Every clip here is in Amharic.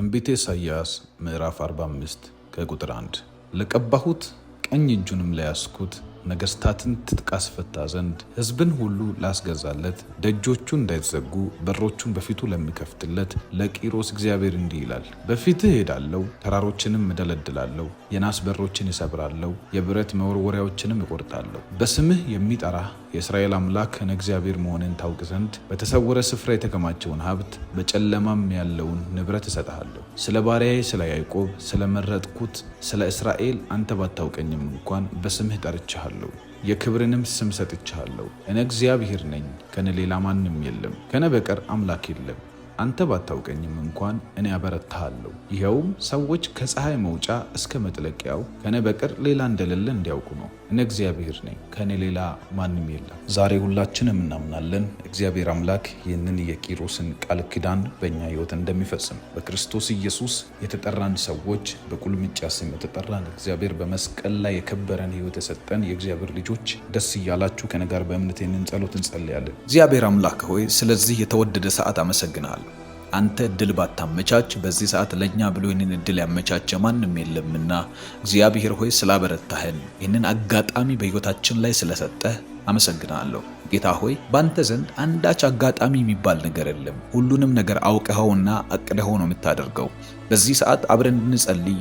ትንቢተ ኢሳይያስ ምዕራፍ 45 ከቁጥር 1 ለቀባሁት ቀኝ እጁንም ለያዝኩት ነገስታትን ትጥቅ አስፈታ ዘንድ ሕዝብን ሁሉ ላስገዛለት ደጆቹ እንዳይዘጉ በሮቹን በፊቱ ለሚከፍትለት ለቂሮስ እግዚአብሔር እንዲህ ይላል። በፊትህ ሄዳለሁ፣ ተራሮችንም እደለድላለሁ፣ የናስ በሮችን እሰብራለሁ፣ የብረት መወርወሪያዎችንም እቆርጣለሁ። በስምህ የሚጠራህ የእስራኤል አምላክ እኔ እግዚአብሔር መሆንን ታውቅ ዘንድ በተሰወረ ስፍራ የተከማቸውን ሀብት በጨለማም ያለውን ንብረት እሰጥሃለሁ። ስለ ባሪያዬ ስለ ያዕቆብ ስለመረጥኩት ስለ እስራኤል አንተ ባታውቀኝም እንኳን በስምህ ጠርቼሃለሁ፣ የክብርንም ስም ሰጥቼሃለሁ። እኔ እግዚአብሔር ነኝ፣ ከኔ ሌላ ማንም የለም፣ ከኔ በቀር አምላክ የለም። አንተ ባታውቀኝም እንኳን እኔ አበረታሃለሁ። ይኸውም ሰዎች ከፀሐይ መውጫ እስከ መጥለቂያው ከኔ በቀር ሌላ እንደሌለ እንዲያውቁ ነው። እኔ እግዚአብሔር ነኝ፣ ከኔ ሌላ ማንም የለም። ዛሬ ሁላችንም እናምናለን እግዚአብሔር አምላክ ይህንን የቂሮስን ቃል ኪዳን በእኛ ሕይወት እንደሚፈጽም። በክርስቶስ ኢየሱስ የተጠራን ሰዎች፣ በቁልምጫ ስም የተጠራን እግዚአብሔር በመስቀል ላይ የከበረን ሕይወት የሰጠን የእግዚአብሔር ልጆች ደስ እያላችሁ ከኔ ጋር በእምነት ይህንን ጸሎት እንጸልያለን። እግዚአብሔር አምላክ ሆይ ስለዚህ የተወደደ ሰዓት አመሰግናለሁ። አንተ እድል ባታመቻች በዚህ ሰዓት ለኛ ብሎ ይህንን እድል ያመቻቸ ማንም የለምና እግዚአብሔር ሆይ ስላበረታህን ይህንን አጋጣሚ በሕይወታችን ላይ ስለሰጠህ አመሰግናለሁ። ጌታ ሆይ ባንተ ዘንድ አንዳች አጋጣሚ የሚባል ነገር የለም። ሁሉንም ነገር አውቀኸውና አቅደኸው ነው የምታደርገው። በዚህ ሰዓት አብረን እንድንጸልይ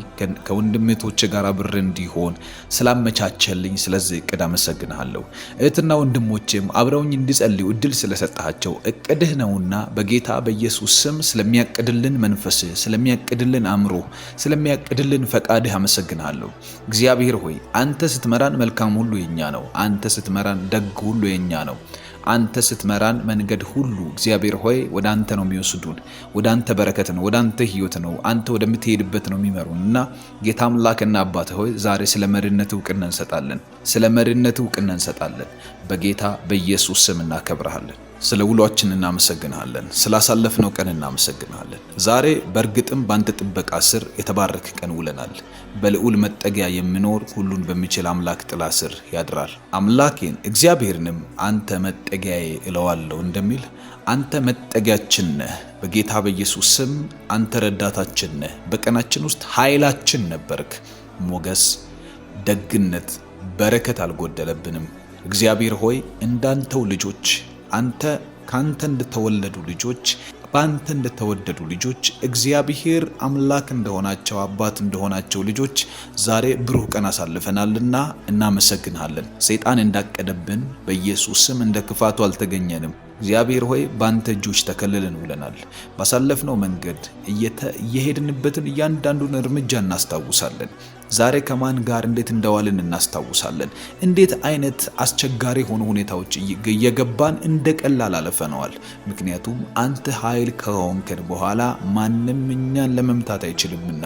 ከወንድሞቼ ጋር አብረን እንዲሆን ስላመቻቸልኝ ስለዚህ እቅድ አመሰግናለሁ። እህትና ወንድሞቼም አብረውኝ እንዲጸልዩ እድል ስለሰጣቸው እቅድህ ነውና በጌታ በኢየሱስ ስም ስለሚያቅድልን መንፈስ፣ ስለሚያቅድልን አእምሮ፣ ስለሚያቅድልን ፈቃድህ አመሰግናለሁ። እግዚአብሔር ሆይ አንተ ስትመራን መልካም ሁሉ የኛ ነው። አንተ ስትመራን ደግ ሁሉ የኛ ነው። አንተ ስትመራን መንገድ ሁሉ እግዚአብሔር ሆይ ወደ አንተ ነው የሚወስዱን። ወደ አንተ በረከት ነው፣ ወደ አንተ ሕይወት ነው፣ አንተ ወደምትሄድበት ነው የሚመሩንና ጌታ አምላክና አባት ሆይ ዛሬ ስለ መሪነት ዕውቅና እንሰጣለን። ስለ መሪነት ዕውቅና እንሰጣለን። በጌታ በኢየሱስ ስም እናከብረሃለን። ስለ ውሏችን እናመሰግናለን። ስላሳለፍነው ቀን እናመሰግናለን። ዛሬ በእርግጥም ባንተ ጥበቃ ስር የተባረከ ቀን ውለናል። በልዑል መጠጊያ የሚኖር ሁሉን በሚችል አምላክ ጥላ ስር ያድራል። አምላኬን እግዚአብሔርንም አንተ መጠጊያዬ እለዋለሁ እንደሚል አንተ መጠጊያችን ነህ። በጌታ በኢየሱስ ስም አንተ ረዳታችን ነህ። በቀናችን ውስጥ ኃይላችን ነበርክ። ሞገስ፣ ደግነት፣ በረከት አልጎደለብንም። እግዚአብሔር ሆይ እንዳንተው ልጆች አንተ ካንተ እንደተወለዱ ልጆች በአንተ እንደተወደዱ ልጆች እግዚአብሔር አምላክ እንደሆናቸው አባት እንደሆናቸው ልጆች ዛሬ ብሩህ ቀን አሳልፈናልና እናመሰግናለን። ሰይጣን እንዳቀደብን በኢየሱስ ስም እንደ ክፋቱ አልተገኘንም። እግዚአብሔር ሆይ በአንተ እጆች ተከልለን ውለናል። ባሳለፍነው መንገድ እየሄድንበትን እያንዳንዱን እርምጃ እናስታውሳለን። ዛሬ ከማን ጋር እንዴት እንደዋልን እናስታውሳለን። እንዴት አይነት አስቸጋሪ ሆኑ ሁኔታዎች እየገባን እንደ ቀላል አለፈነዋል። ምክንያቱም አንተ ኃይል ከሆንከን በኋላ ማንም እኛን ለመምታት አይችልምና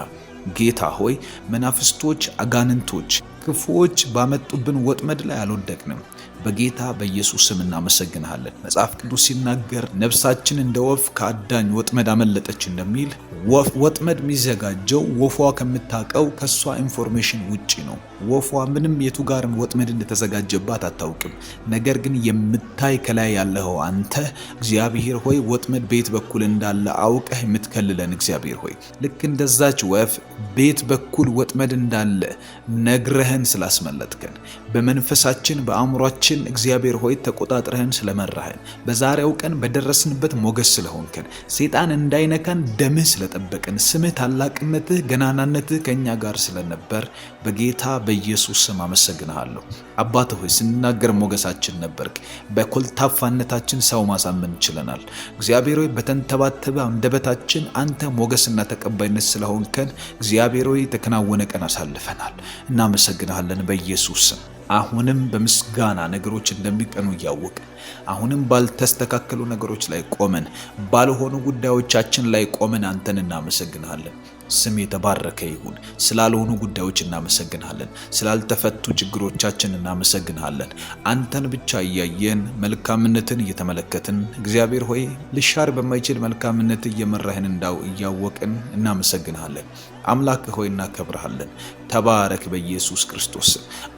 ጌታ ሆይ መናፍስቶች፣ አጋንንቶች፣ ክፉዎች ባመጡብን ወጥመድ ላይ አልወደቅንም። በጌታ በኢየሱስ ስም እናመሰግናለን። መጽሐፍ ቅዱስ ሲናገር ነፍሳችን እንደ ወፍ ከአዳኝ ወጥመድ አመለጠች እንደሚል ወጥመድ የሚዘጋጀው ወፏ ከምታውቀው ከሷ ኢንፎርሜሽን ውጪ ነው። ወፏ ምንም የቱ ጋር ወጥመድ እንደተዘጋጀባት አታውቅም። ነገር ግን የምታይ ከላይ ያለው አንተ እግዚአብሔር ሆይ ወጥመድ ቤት በኩል እንዳለ አውቀህ የምትከልለን እግዚአብሔር ሆይ ልክ እንደዛች ወፍ ቤት በኩል ወጥመድ እንዳለ ነግረህን ስላስመለጥከን በመንፈሳችን በአእምሯችን እግዚአብሔር ሆይ ተቆጣጥረህን ስለመራህን በዛሬው ቀን በደረስንበት ሞገስ ስለሆንከን ሰይጣን እንዳይነካን ደምህ ስለጠበቀን ስምህ ታላቅነትህ ገናናነትህ ከኛ ጋር ስለነበር በጌታ በኢየሱስ ስም አመሰግናለሁ። አባት ሆይ ስንናገር ሞገሳችን ነበርክ። በኮልታፋነታችን ሰው ማሳመን ችለናል። እግዚአብሔር ሆይ በተንተባተበ አንደበታችን አንተ ሞገስና ተቀባይነት ስለሆንከን እግዚአብሔር ሆይ ተከናወነ ቀን አሳልፈናል። እናመሰግናለን በኢየሱስ ስም። አሁንም በምስጋና ነገሮች እንደሚቀኑ እያወቅን አሁንም ባልተስተካከሉ ነገሮች ላይ ቆመን ባልሆኑ ጉዳዮቻችን ላይ ቆመን አንተን እናመሰግናለን። ስም የተባረከ ይሁን። ስላልሆኑ ጉዳዮች እናመሰግናለን። ስላልተፈቱ ችግሮቻችን እናመሰግናለን። አንተን ብቻ እያየን መልካምነትን እየተመለከትን እግዚአብሔር ሆይ ልሻር በማይችል መልካምነት እየመራህን እንዳው እያወቅን እናመሰግናለን። አምላክ ሆይ እናከብርሃለን። ተባረክ በኢየሱስ ክርስቶስ።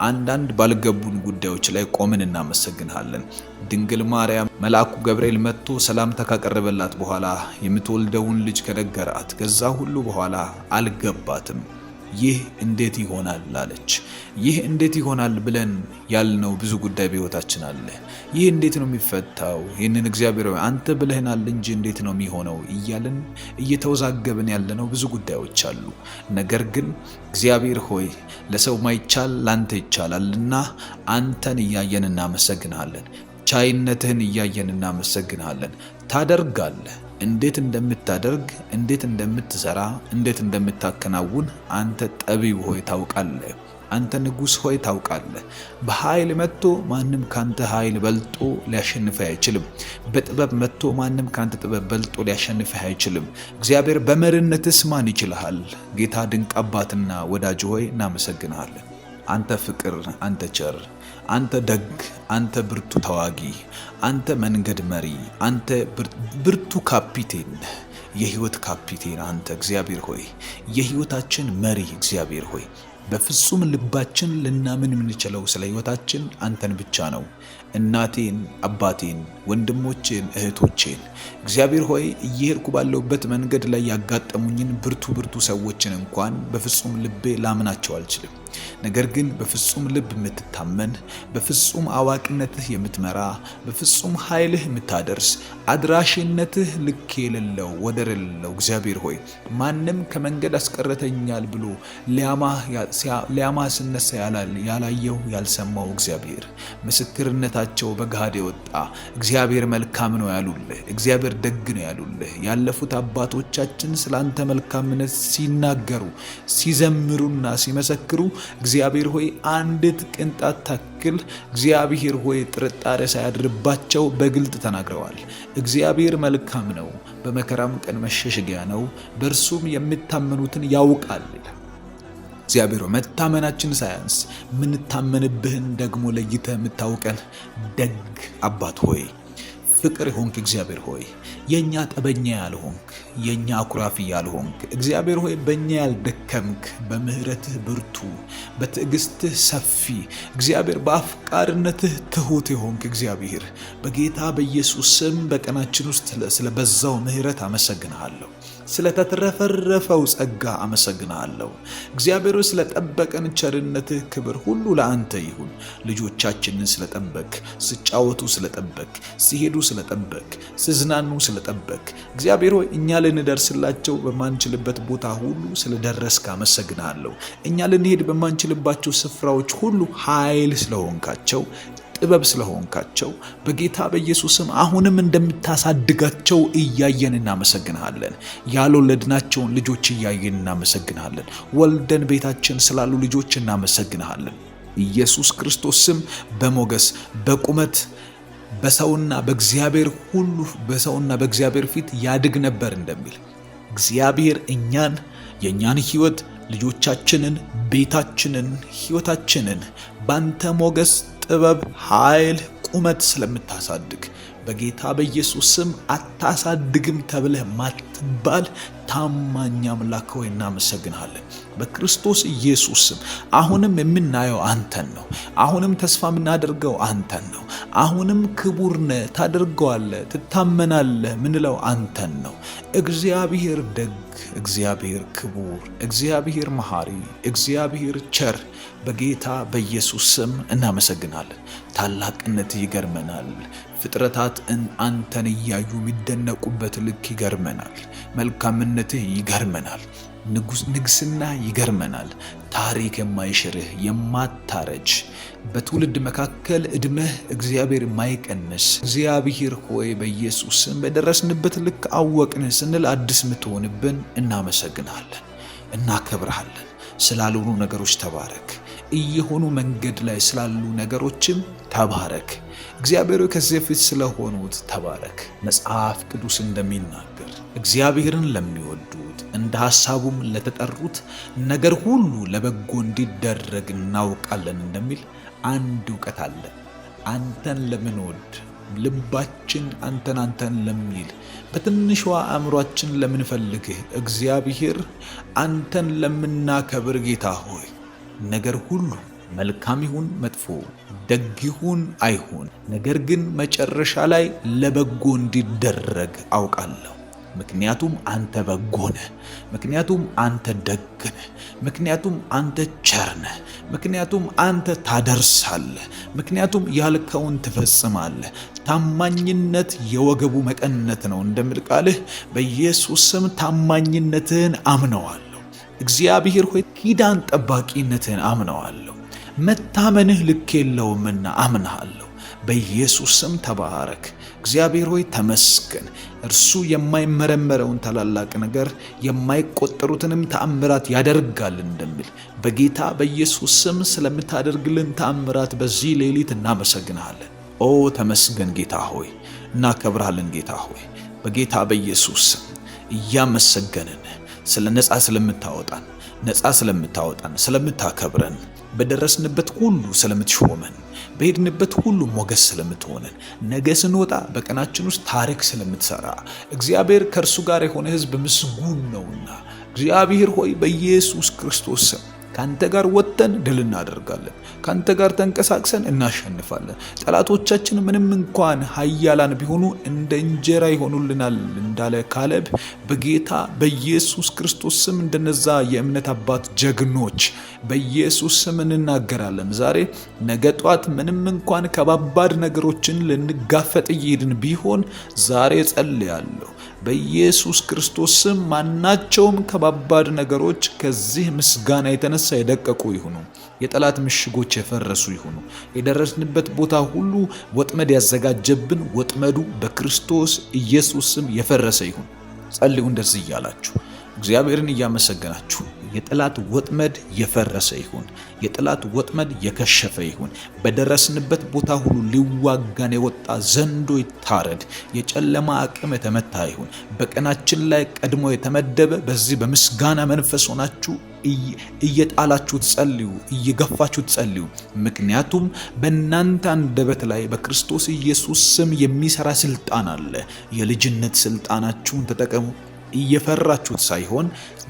አንዳንድ ባልገቡን ጉዳዮች ላይ ቆምን እናመሰግንሃለን። ድንግል ማርያም መልአኩ ገብርኤል መጥቶ ሰላምታ ካቀረበላት በኋላ የምትወልደውን ልጅ ከነገራት ከዛ ሁሉ በኋላ አልገባትም። ይህ እንዴት ይሆናል አለች። ይህ እንዴት ይሆናል ብለን ያልነው ብዙ ጉዳይ በህይወታችን አለ። ይህ እንዴት ነው የሚፈታው? ይህንን እግዚአብሔር ሆይ አንተ ብለህናል እንጂ እንዴት ነው የሚሆነው እያልን እየተወዛገብን ያለነው ብዙ ጉዳዮች አሉ። ነገር ግን እግዚአብሔር ሆይ ለሰው ማይቻል ላንተ ይቻላልና አንተን እያየን እናመሰግንሃለን። ቻይነትህን እያየን እናመሰግንሃለን። ታደርጋለህ። እንዴት እንደምታደርግ፣ እንዴት እንደምትሰራ፣ እንዴት እንደምታከናውን አንተ ጠቢብ ሆይ ታውቃለህ። አንተ ንጉሥ ሆይ ታውቃለህ። በኃይል መጥቶ ማንም ካንተ ኃይል በልጦ ሊያሸንፍህ አይችልም። በጥበብ መጥቶ ማንም ካንተ ጥበብ በልጦ ሊያሸንፍህ አይችልም። እግዚአብሔር በመሪነትስ ማን ይችልሃል? ጌታ ድንቅ አባትና ወዳጅ ሆይ እናመሰግንሃለን። አንተ ፍቅር፣ አንተ ቸር፣ አንተ ደግ፣ አንተ ብርቱ ተዋጊ፣ አንተ መንገድ መሪ፣ አንተ ብርቱ ካፒቴን፣ የህይወት ካፒቴን አንተ እግዚአብሔር ሆይ የህይወታችን መሪ እግዚአብሔር ሆይ በፍጹም ልባችን ልናምን የምንችለው ስለ ህይወታችን አንተን ብቻ ነው። እናቴን፣ አባቴን፣ ወንድሞቼን፣ እህቶቼን እግዚአብሔር ሆይ እየሄድኩ ባለሁበት መንገድ ላይ ያጋጠሙኝን ብርቱ ሰዎችን እንኳን በፍጹም ልቤ ላምናቸው አልችልም። ነገር ግን በፍጹም ልብ የምትታመን፣ በፍጹም አዋቂነትህ የምትመራ፣ በፍጹም ኃይልህ የምታደርስ፣ አድራሽነትህ ልክ የሌለው ወደር የሌለው እግዚአብሔር ሆይ ማንም ከመንገድ አስቀረተኛል ብሎ ሊያማ ስነሳ ያላየው ያልሰማው እግዚአብሔር ምስክርነታቸው በገሃድ የወጣ እግዚአብሔር መልካም ነው ያሉልህ፣ እግዚአብሔር ደግ ነው ያሉልህ ያለፉት አባቶቻችን ስላንተ መልካምነት ሲናገሩ ሲዘምሩና ሲመሰክሩ እግዚአብሔር ሆይ አንዲት ቅንጣት ታክል እግዚአብሔር ሆይ ጥርጣሬ ሳያድርባቸው በግልጥ ተናግረዋል። እግዚአብሔር መልካም ነው፣ በመከራም ቀን መሸሸጊያ ነው፣ በእርሱም የሚታመኑትን ያውቃል። እግዚአብሔር መታመናችን ሳያንስ ምንታመንብህን ደግሞ ለይተህ የምታውቀን ደግ አባት ሆይ ፍቅር ሆንክ እግዚአብሔር ሆይ የኛ ጠበኛ ያልሆንክ የኛ አኩራፊ ያልሆንክ እግዚአብሔር ሆይ በእኛ ያልደከምክ በምህረትህ ብርቱ በትዕግስትህ ሰፊ እግዚአብሔር በአፍቃርነትህ ትሁት የሆንክ እግዚአብሔር በጌታ በኢየሱስ ስም በቀናችን ውስጥ ስለበዛው ምህረት አመሰግንሃለሁ። ስለተትረፈረፈው ጸጋ አመሰግናለሁ። እግዚአብሔር ስለጠበቀን ቸርነትህ ክብር ሁሉ ለአንተ ይሁን። ልጆቻችንን ስለጠበቅ፣ ሲጫወቱ ስለጠበቅ፣ ሲሄዱ ስለጠበቅ፣ ሲዝናኑ ስለጠበቅ እግዚአብሔር ሆይ እኛ ልንደርስላቸው በማንችልበት ቦታ ሁሉ ስለደረስክ አመሰግናለሁ። እኛ ልንሄድ በማንችልባቸው ስፍራዎች ሁሉ ኃይል ስለሆንካቸው ጥበብ ስለሆንካቸው በጌታ በኢየሱስም አሁንም እንደምታሳድጋቸው እያየን እናመሰግንሃለን። ያልወለድናቸውን ልጆች እያየን እናመሰግንሃለን። ወልደን ቤታችን ስላሉ ልጆች እናመሰግንሃለን። ኢየሱስ ክርስቶስ ስም በሞገስ በቁመት በሰውና በእግዚአብሔር ሁሉ በሰውና በእግዚአብሔር ፊት ያድግ ነበር እንደሚል እግዚአብሔር እኛን የኛን ህይወት ልጆቻችንን ቤታችንን ህይወታችንን ባንተ ሞገስ ጥበብ ኃይል ቁመት ስለምታሳድግ በጌታ በኢየሱስ ስም አታሳድግም ተብለህ ማትባል ታማኝ አምላክ ሆይ እናመሰግንሃለን። በክርስቶስ ኢየሱስ ስም አሁንም የምናየው አንተን ነው። አሁንም ተስፋ የምናደርገው አንተን ነው። አሁንም ክቡር ነህ፣ ታደርገዋለህ፣ ትታመናለህ ምንለው አንተን ነው። እግዚአብሔር ደግ፣ እግዚአብሔር ክቡር፣ እግዚአብሔር መሐሪ፣ እግዚአብሔር ቸር በጌታ በኢየሱስ ስም እናመሰግናለን። ታላቅነት ይገርመናል። ፍጥረታት አንተን እያዩ የሚደነቁበት ልክ ይገርመናል። መልካምነትህ ይገርመናል። ንግስና ይገርመናል። ታሪክ የማይሽርህ የማታረጅ በትውልድ መካከል እድሜህ እግዚአብሔር የማይቀንስ እግዚአብሔር ሆይ በኢየሱስ ስም በደረስንበት ልክ አወቅን ስንል አዲስ የምትሆንብን እናመሰግናለን፣ እናከብርሃለን። ስላልሆኑ ነገሮች ተባረክ። እየሆኑ መንገድ ላይ ስላሉ ነገሮችም ተባረክ። እግዚአብሔር ከዚህ ፊት ስለሆኑት ተባረክ። መጽሐፍ ቅዱስ እንደሚናገር እግዚአብሔርን ለሚወዱት እንደ ሐሳቡም ለተጠሩት ነገር ሁሉ ለበጎ እንዲደረግ እናውቃለን እንደሚል አንድ ዕውቀት አለ። አንተን ለምንወድ ልባችን አንተን ለሚል በትንሿ አእምሯችን ለምንፈልግህ እግዚአብሔር አንተን ለምናከብር ጌታ ሆይ ነገር ሁሉ መልካም ይሁን መጥፎ፣ ደግ ይሁን አይሁን፣ ነገር ግን መጨረሻ ላይ ለበጎ እንዲደረግ አውቃለሁ። ምክንያቱም አንተ በጎ ነህ፣ ምክንያቱም አንተ ደግ ነህ፣ ምክንያቱም አንተ ቸር ነህ፣ ምክንያቱም አንተ ታደርሳለህ፣ ምክንያቱም ያልከውን ትፈጽማለህ። ታማኝነት የወገቡ መቀነት ነው እንደሚል ቃልህ በኢየሱስ ስም ታማኝነትህን አምነዋለሁ። እግዚአብሔር ሆይ ኪዳን ጠባቂነትህን አምነዋለሁ። መታመንህ ልክ የለውምና አምናለሁ። በኢየሱስ ስም ተባረክ። እግዚአብሔር ሆይ ተመስገን። እርሱ የማይመረመረውን ታላላቅ ነገር የማይቆጠሩትንም ተአምራት ያደርጋል እንደሚል በጌታ በኢየሱስ ስም ስለምታደርግልን ተአምራት በዚህ ሌሊት እናመሰግናለን። ኦ ተመስገን ጌታ ሆይ፣ እናከብርሃለን ጌታ ሆይ። በጌታ በኢየሱስ ስም እያመሰገንን ስለ ነፃ ስለምታወጣን ስለምታከብረን፣ በደረስንበት ሁሉ ስለምትሾመን፣ በሄድንበት ሁሉ ሞገስ ስለምትሆነን፣ ነገ ስንወጣ በቀናችን ውስጥ ታሪክ ስለምትሰራ እግዚአብሔር ከእርሱ ጋር የሆነ ሕዝብ ምስጉን ነውና እግዚአብሔር ሆይ በኢየሱስ ክርስቶስ ስም ካንተ ጋር ወጥተን ድል እናደርጋለን። ካንተ ጋር ተንቀሳቅሰን እናሸንፋለን። ጠላቶቻችን ምንም እንኳን ኃያላን ቢሆኑ እንደ እንጀራ ይሆኑልናል እንዳለ ካሌብ በጌታ በኢየሱስ ክርስቶስ ስም እንደነዛ የእምነት አባት ጀግኖች በኢየሱስ ስም እንናገራለን። ዛሬ ነገ ጧት ምንም እንኳን ከባባድ ነገሮችን ልንጋፈጥ እየሄድን ቢሆን ዛሬ ጸልያለሁ በኢየሱስ ክርስቶስ ስም ማናቸውም ከባባድ ነገሮች ከዚህ ምስጋና የተነሳ የደቀቁ ይሁኑ። የጠላት ምሽጎች የፈረሱ ይሁኑ። የደረስንበት ቦታ ሁሉ ወጥመድ ያዘጋጀብን ወጥመዱ በክርስቶስ ኢየሱስ ስም የፈረሰ ይሁን። ጸልዩ እንደዚህ እያላችሁ እግዚአብሔርን እያመሰገናችሁ የጠላት ወጥመድ የፈረሰ ይሁን። የጠላት ወጥመድ የከሸፈ ይሁን። በደረስንበት ቦታ ሁሉ ሊዋጋን የወጣ ዘንዶ ይታረድ። የጨለማ አቅም የተመታ ይሁን። በቀናችን ላይ ቀድሞ የተመደበ በዚህ በምስጋና መንፈስ ሆናችሁ እየጣላችሁ ጸልዩ፣ እየገፋችሁ ጸልዩ። ምክንያቱም በእናንተ አንደበት ላይ በክርስቶስ ኢየሱስ ስም የሚሰራ ስልጣን አለ። የልጅነት ስልጣናችሁን ተጠቀሙ። እየፈራችሁት ሳይሆን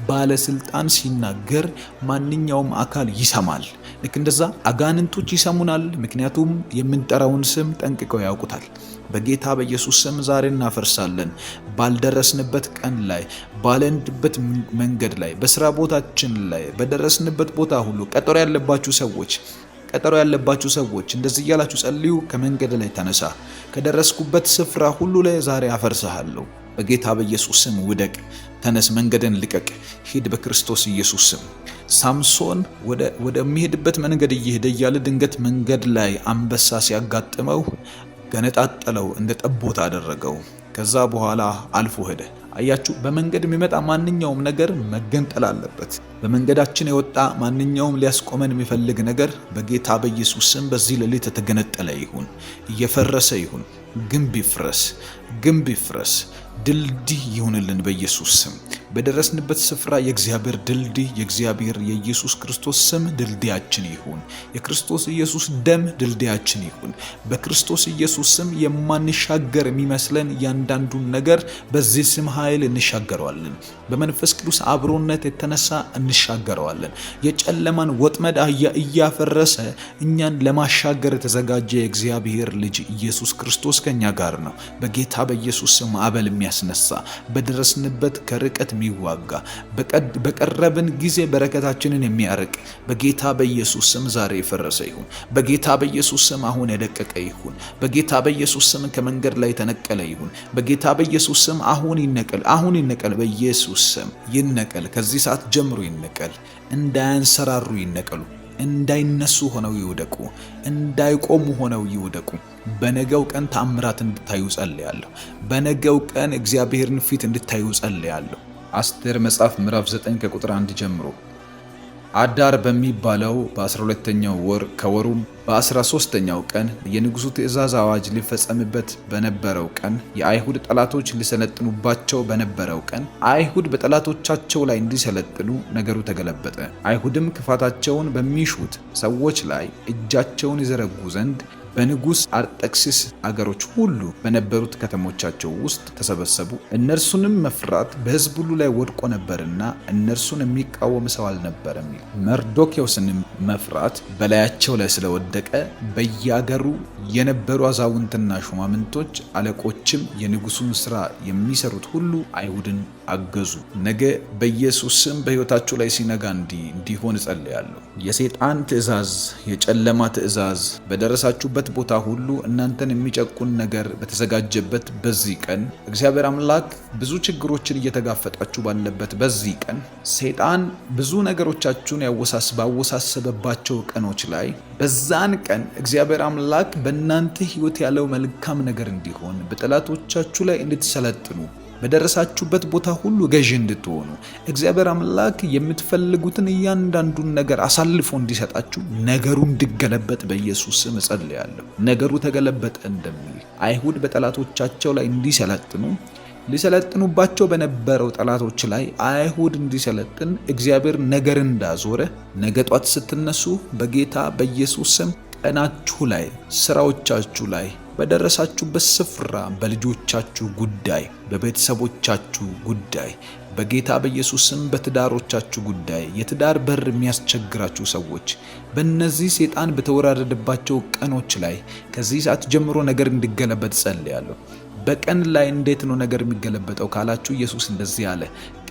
ባለስልጣን ሲናገር ማንኛውም አካል ይሰማል። ልክ እንደዛ አጋንንቶች ይሰሙናል። ምክንያቱም የምንጠራውን ስም ጠንቅቀው ያውቁታል። በጌታ በኢየሱስ ስም ዛሬ እናፈርሳለን። ባልደረስንበት ቀን ላይ፣ ባለንበት መንገድ ላይ፣ በስራ ቦታችን ላይ፣ በደረስንበት ቦታ ሁሉ ቀጠሮ ያለባችሁ ሰዎች እንደዚህ እያላችሁ ጸልዩ። ከመንገድ ላይ ተነሳ። ከደረስኩበት ስፍራ ሁሉ ላይ ዛሬ አፈርሰሃለሁ። በጌታ በኢየሱስ ስም ውደቅ፣ ተነስ፣ መንገድን ልቀቅ፣ ሂድ በክርስቶስ ኢየሱስ ስም። ሳምሶን ወደሚሄድበት መንገድ እየሄደ እያለ ድንገት መንገድ ላይ አንበሳ ሲያጋጥመው ገነጣጠለው፣ እንደ ጠቦት አደረገው። ከዛ በኋላ አልፎ ሄደ። አያችሁ፣ በመንገድ የሚመጣ ማንኛውም ነገር መገንጠል አለበት። በመንገዳችን የወጣ ማንኛውም ሊያስቆመን የሚፈልግ ነገር በጌታ በኢየሱስ ስም በዚህ ሌሊት የተገነጠለ ይሁን፣ እየፈረሰ ይሁን። ግንብ ይፍረስ፣ ድልድይ ይሁንልን በኢየሱስ ስም። በደረስንበት ስፍራ የእግዚአብሔር ድልድይ፣ የእግዚአብሔር የኢየሱስ ክርስቶስ ስም ድልድያችን ይሁን። የክርስቶስ ኢየሱስ ደም ድልድያችን ይሁን። በክርስቶስ ኢየሱስ ስም የማንሻገር የሚመስለን ያንዳንዱን ነገር በዚህ ስም ኃይል እንሻገረዋለን። በመንፈስ ቅዱስ አብሮነት የተነሳ እንሻገረዋለን። የጨለማን ወጥመድ እያፈረሰ እኛን ለማሻገር የተዘጋጀ የእግዚአብሔር ልጅ ኢየሱስ ክርስቶስ ከኛ ጋር ነው። በጌታ በኢየሱስ ስም ማዕበል የሚያስነሳ፣ በደረስንበት ከርቀት የሚዋጋ፣ በቀረብን ጊዜ በረከታችንን የሚያርቅ በጌታ በኢየሱስ ስም ዛሬ የፈረሰ ይሁን። በጌታ በኢየሱስ ስም አሁን የደቀቀ ይሁን። በጌታ በኢየሱስ ስም ከመንገድ ላይ የተነቀለ ይሁን። በጌታ በኢየሱስ ስም አሁን ይነቀል። በኢየሱስ ስም ይነቀል። ከዚህ ሰዓት ጀምሮ ይነቀል። እንዳያንሰራሩ ይነቀሉ። እንዳይነሱ ሆነው ይወደቁ። እንዳይቆሙ ሆነው ይወደቁ። በነገው ቀን ተአምራት እንድታዩ ጸልያለሁ። በነገው ቀን እግዚአብሔርን ፊት እንድታዩ ጸልያለሁ። አስቴር መጽሐፍ ምዕራፍ 9 ከቁጥር 1 ጀምሮ አዳር በሚባለው በ12ኛው ወር ከወሩም በ13ኛው ቀን የንጉሡ ትእዛዝ አዋጅ ሊፈጸምበት በነበረው ቀን የአይሁድ ጠላቶች ሊሰለጥኑባቸው በነበረው ቀን አይሁድ በጠላቶቻቸው ላይ እንዲሰለጥኑ ነገሩ ተገለበጠ። አይሁድም ክፋታቸውን በሚሹት ሰዎች ላይ እጃቸውን ይዘረጉ ዘንድ በንጉሥ አርጤክስስ አገሮች ሁሉ በነበሩት ከተሞቻቸው ውስጥ ተሰበሰቡ። እነርሱንም መፍራት በሕዝብ ሁሉ ላይ ወድቆ ነበርና እነርሱን የሚቃወም ሰው አልነበረም። መርዶክዮስንም መፍራት በላያቸው ላይ ስለወደቀ በየአገሩ የነበሩ አዛውንትና ሹማምንቶች፣ አለቆችም የንጉሱን ሥራ የሚሰሩት ሁሉ አይሁድን አገዙ። ነገ በኢየሱስ ስም በሕይወታችሁ ላይ ሲነጋ እንዲሆን እጸልያለሁ። የሰይጣን ትእዛዝ፣ የጨለማ ትእዛዝ በደረሳችሁበት ቦታ ሁሉ እናንተን የሚጨቁን ነገር በተዘጋጀበት በዚህ ቀን እግዚአብሔር አምላክ ብዙ ችግሮችን እየተጋፈጣችሁ ባለበት በዚህ ቀን ሰይጣን ብዙ ነገሮቻችሁን ባወሳሰበባቸው ቀኖች ላይ በዛን ቀን እግዚአብሔር አምላክ በእናንተ ሕይወት ያለው መልካም ነገር እንዲሆን በጠላቶቻችሁ ላይ እንድትሰለጥኑ በደረሳችሁበት ቦታ ሁሉ ገዢ እንድትሆኑ እግዚአብሔር አምላክ የምትፈልጉትን እያንዳንዱን ነገር አሳልፎ እንዲሰጣችሁ ነገሩ እንዲገለበጥ በኢየሱስ ስም እጸልያለሁ። ነገሩ ተገለበጠ እንደሚል አይሁድ በጠላቶቻቸው ላይ እንዲሰለጥኑ ሊሰለጥኑባቸው በነበረው ጠላቶች ላይ አይሁድ እንዲሰለጥን እግዚአብሔር ነገር እንዳዞረ ነገ ጧት ስትነሱ በጌታ በኢየሱስ ስም ቀናችሁ ላይ፣ ስራዎቻችሁ ላይ፣ በደረሳችሁበት ስፍራ፣ በልጆቻችሁ ጉዳይ፣ በቤተሰቦቻችሁ ጉዳይ፣ በጌታ በኢየሱስ ስም በትዳሮቻችሁ ጉዳይ፣ የትዳር በር የሚያስቸግራችሁ ሰዎች በእነዚህ ሰይጣን በተወራረደባቸው ቀኖች ላይ ከዚህ ሰዓት ጀምሮ ነገር እንዲገለበጥ ጸልያለሁ። በቀን ላይ እንዴት ነው ነገር የሚገለበጠው ካላችሁ ኢየሱስ እንደዚህ አለ፣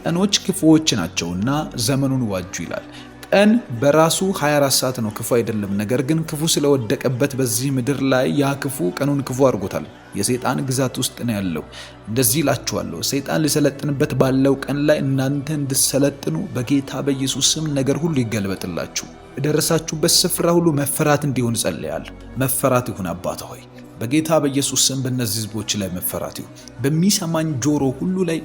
ቀኖች ክፉዎች ናቸውና ዘመኑን ዋጁ ይላል። ቀን በራሱ 24 ሰዓት ነው፣ ክፉ አይደለም። ነገር ግን ክፉ ስለወደቀበት በዚህ ምድር ላይ ያ ክፉ ቀኑን ክፉ አድርጎታል። የሰይጣን ግዛት ውስጥ ነው ያለው። እንደዚህ እላችኋለሁ፣ ሰይጣን ሊሰለጥንበት ባለው ቀን ላይ እናንተ እንድትሰለጥኑ በጌታ በኢየሱስ ስም ነገር ሁሉ ይገልበጥላችሁ። የደረሳችሁበት ስፍራ ሁሉ መፈራት እንዲሆን ጸልያለሁ። መፈራት ይሁን አባት ሆይ በጌታ በኢየሱስ ስም በእነዚህ ህዝቦች ላይ መፈራት ይሁን። በሚሰማኝ ጆሮ ሁሉ ላይ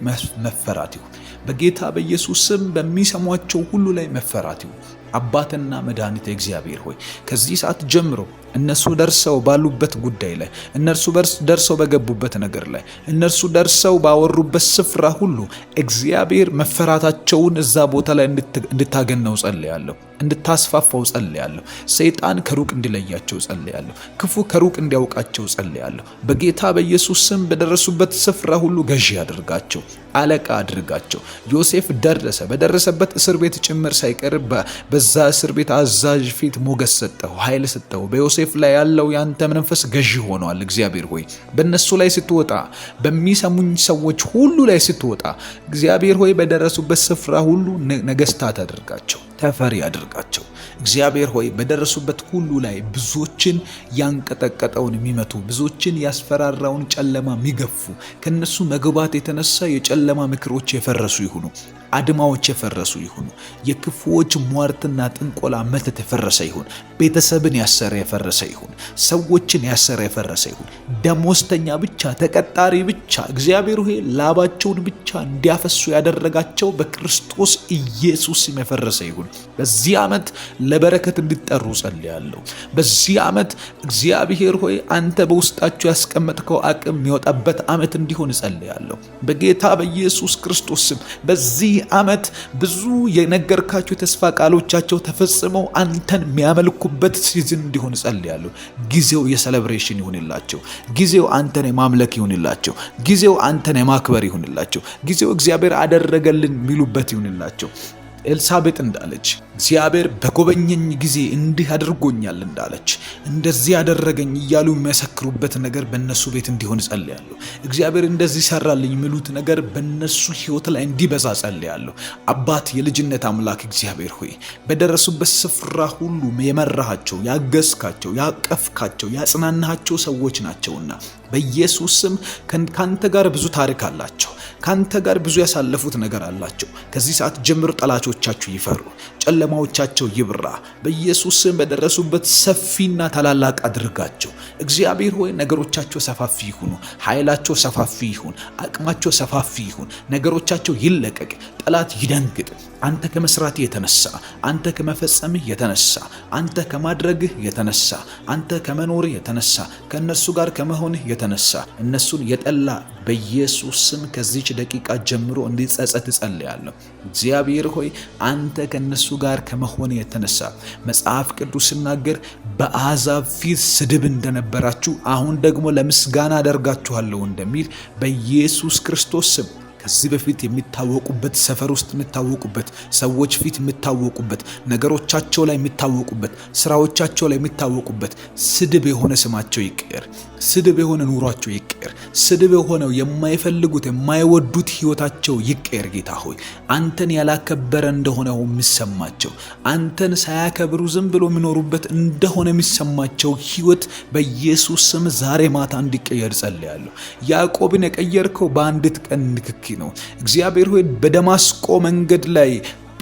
መፈራት ይሁን። በጌታ በኢየሱስ ስም በሚሰሟቸው ሁሉ ላይ መፈራት ይሁን። አባትና መድኃኒት እግዚአብሔር ሆይ ከዚህ ሰዓት ጀምሮ እነሱ ደርሰው ባሉበት ጉዳይ ላይ፣ እነርሱ ደርሰው በገቡበት ነገር ላይ፣ እነርሱ ደርሰው ባወሩበት ስፍራ ሁሉ እግዚአብሔር መፈራታቸውን እዛ ቦታ ላይ እንድታገነው ጸልያለሁ፣ እንድታስፋፋው ጸልያለሁ። ሰይጣን ከሩቅ እንዲለያቸው ጸልያለሁ። ክፉ ከሩቅ እንዲያውቃቸው ጸልያለሁ። በጌታ በኢየሱስ ስም በደረሱበት ስፍራ ሁሉ ገዢ አድርጋቸው፣ አለቃ አድርጋቸው። ዮሴፍ በደረሰበት እስር ቤት ጭምር ሳይቀር በዛ እስር ቤት አዛዥ ፊት ሞገስ ሰጠው፣ ኃይል ሰጠው። በዮሴፍ ላይ ያለው ያንተ መንፈስ ገዢ ሆኗል። እግዚአብሔር ሆይ በእነሱ ላይ ስትወጣ፣ በሚሰሙኝ ሰዎች ሁሉ ላይ ስትወጣ እግዚአብሔር ሆይ በደረሱበት ስፍራ ሁሉ ነገስታት አድርጋቸው፣ ተፈሪ አድርጋቸው። እግዚአብሔር ሆይ በደረሱበት ሁሉ ላይ ብዙዎችን ያንቀጠቀጠውን የሚመቱ፣ ብዙዎችን ያስፈራራውን ጨለማ የሚገፉ፣ ከነሱ መግባት የተነሳ የጨለማ ምክሮች የፈረሱ ይሁኑ፣ አድማዎች የፈረሱ ይሁኑ፣ የክፉዎች ሟርትና ጥንቆላ መተት የፈረሰ ይሁን፣ ቤተሰብን ያሰረ የፈረሰ ይሁን፣ ሰዎችን ያሰረ የፈረሰ ይሁን። ደሞዝተኛ ብቻ፣ ተቀጣሪ ብቻ እግዚአብሔር ሆይ ላባቸውን ብቻ እንዲያፈሱ ያደረጋቸው በክርስቶስ ኢየሱስ የፈረሰ ይሁን። በዚህ ዓመት ለበረከት እንዲጠሩ ጸልያለሁ። በዚህ ዓመት እግዚአብሔር ሆይ አንተ በውስጣቸው ያስቀመጥከው አቅም የሚወጣበት ዓመት እንዲሆን ጸልያለሁ። በጌታ በኢየሱስ ክርስቶስ ስም በዚህ ዓመት ብዙ የነገርካቸው የተስፋ ቃሎቻቸው ተፈጽመው አንተን የሚያመልኩበት ሲዝን እንዲሆን ጸልያለሁ። ጊዜው የሴሌብሬሽን ይሁንላቸው። ጊዜው አንተን የማምለክ ይሁንላቸው። ጊዜው አንተን የማክበር ይሁንላቸው። ጊዜው እግዚአብሔር አደረገልን የሚሉበት ይሁንላቸው። ኤልሳቤጥ እንዳለች እግዚአብሔር በጎበኘኝ ጊዜ እንዲህ አድርጎኛል እንዳለች እንደዚህ ያደረገኝ እያሉ የሚመሰክሩበት ነገር በእነሱ ቤት እንዲሆን ጸልያለሁ። እግዚአብሔር እንደዚህ ሰራልኝ የሚሉት ነገር በእነሱ ሕይወት ላይ እንዲበዛ ጸልያለሁ። አባት የልጅነት አምላክ እግዚአብሔር ሆይ በደረሱበት ስፍራ ሁሉ የመራሃቸው፣ ያገዝካቸው፣ ያቀፍካቸው፣ ያጽናናቸው ሰዎች ናቸውና በኢየሱስ ስም ካንተ ጋር ብዙ ታሪክ አላቸው። ካንተ ጋር ብዙ ያሳለፉት ነገር አላቸው። ከዚህ ሰዓት ጀምሮ ጠላቶቻችሁ ይፈሩ፣ ጨለማዎቻቸው ይብራ። በኢየሱስ ስም በደረሱበት ሰፊና ታላላቅ አድርጋቸው። እግዚአብሔር ሆይ ነገሮቻቸው ሰፋፊ ይሁኑ፣ ኃይላቸው ሰፋፊ ይሁን፣ አቅማቸው ሰፋፊ ይሁን። ነገሮቻቸው ይለቀቅ፣ ጠላት ይደንግጥ። አንተ ከመስራትህ የተነሳ፣ አንተ ከመፈጸምህ የተነሳ፣ አንተ ከማድረግህ የተነሳ፣ አንተ ከመኖርህ የተነሳ፣ ከእነርሱ ጋር ከመሆንህ የተነሳ እነሱን የጠላ በኢየሱስ ስም ከዚች ደቂቃ ጀምሮ እንዲጸጸት እጸልያለሁ። እግዚአብሔር ሆይ አንተ ከእነሱ ጋር ከመሆን የተነሳ መጽሐፍ ቅዱስ ሲናገር በአሕዛብ ፊት ስድብ እንደነበራችሁ አሁን ደግሞ ለምስጋና አደርጋችኋለሁ እንደሚል በኢየሱስ ክርስቶስ ስም ከዚህ በፊት የሚታወቁበት፣ ሰፈር ውስጥ የሚታወቁበት፣ ሰዎች ፊት የሚታወቁበት፣ ነገሮቻቸው ላይ የሚታወቁበት፣ ስራዎቻቸው ላይ የሚታወቁበት ስድብ የሆነ ስማቸው ይቀር። ስድብ የሆነ ኑሯቸው ይቀር። ስድብ የሆነው የማይፈልጉት የማይወዱት ህይወታቸው ይቀር። ጌታ ሆይ አንተን ያላከበረ እንደሆነ የሚሰማቸው፣ አንተን ሳያከብሩ ዝም ብሎ የሚኖሩበት እንደሆነ የሚሰማቸው ህይወት በኢየሱስ ስም ዛሬ ማታ እንዲቀየር ጸልያለሁ። ያዕቆብን የቀየርከው በአንዲት ቀን ንክኪ ነው። እግዚአብሔር ሆይ በደማስቆ መንገድ ላይ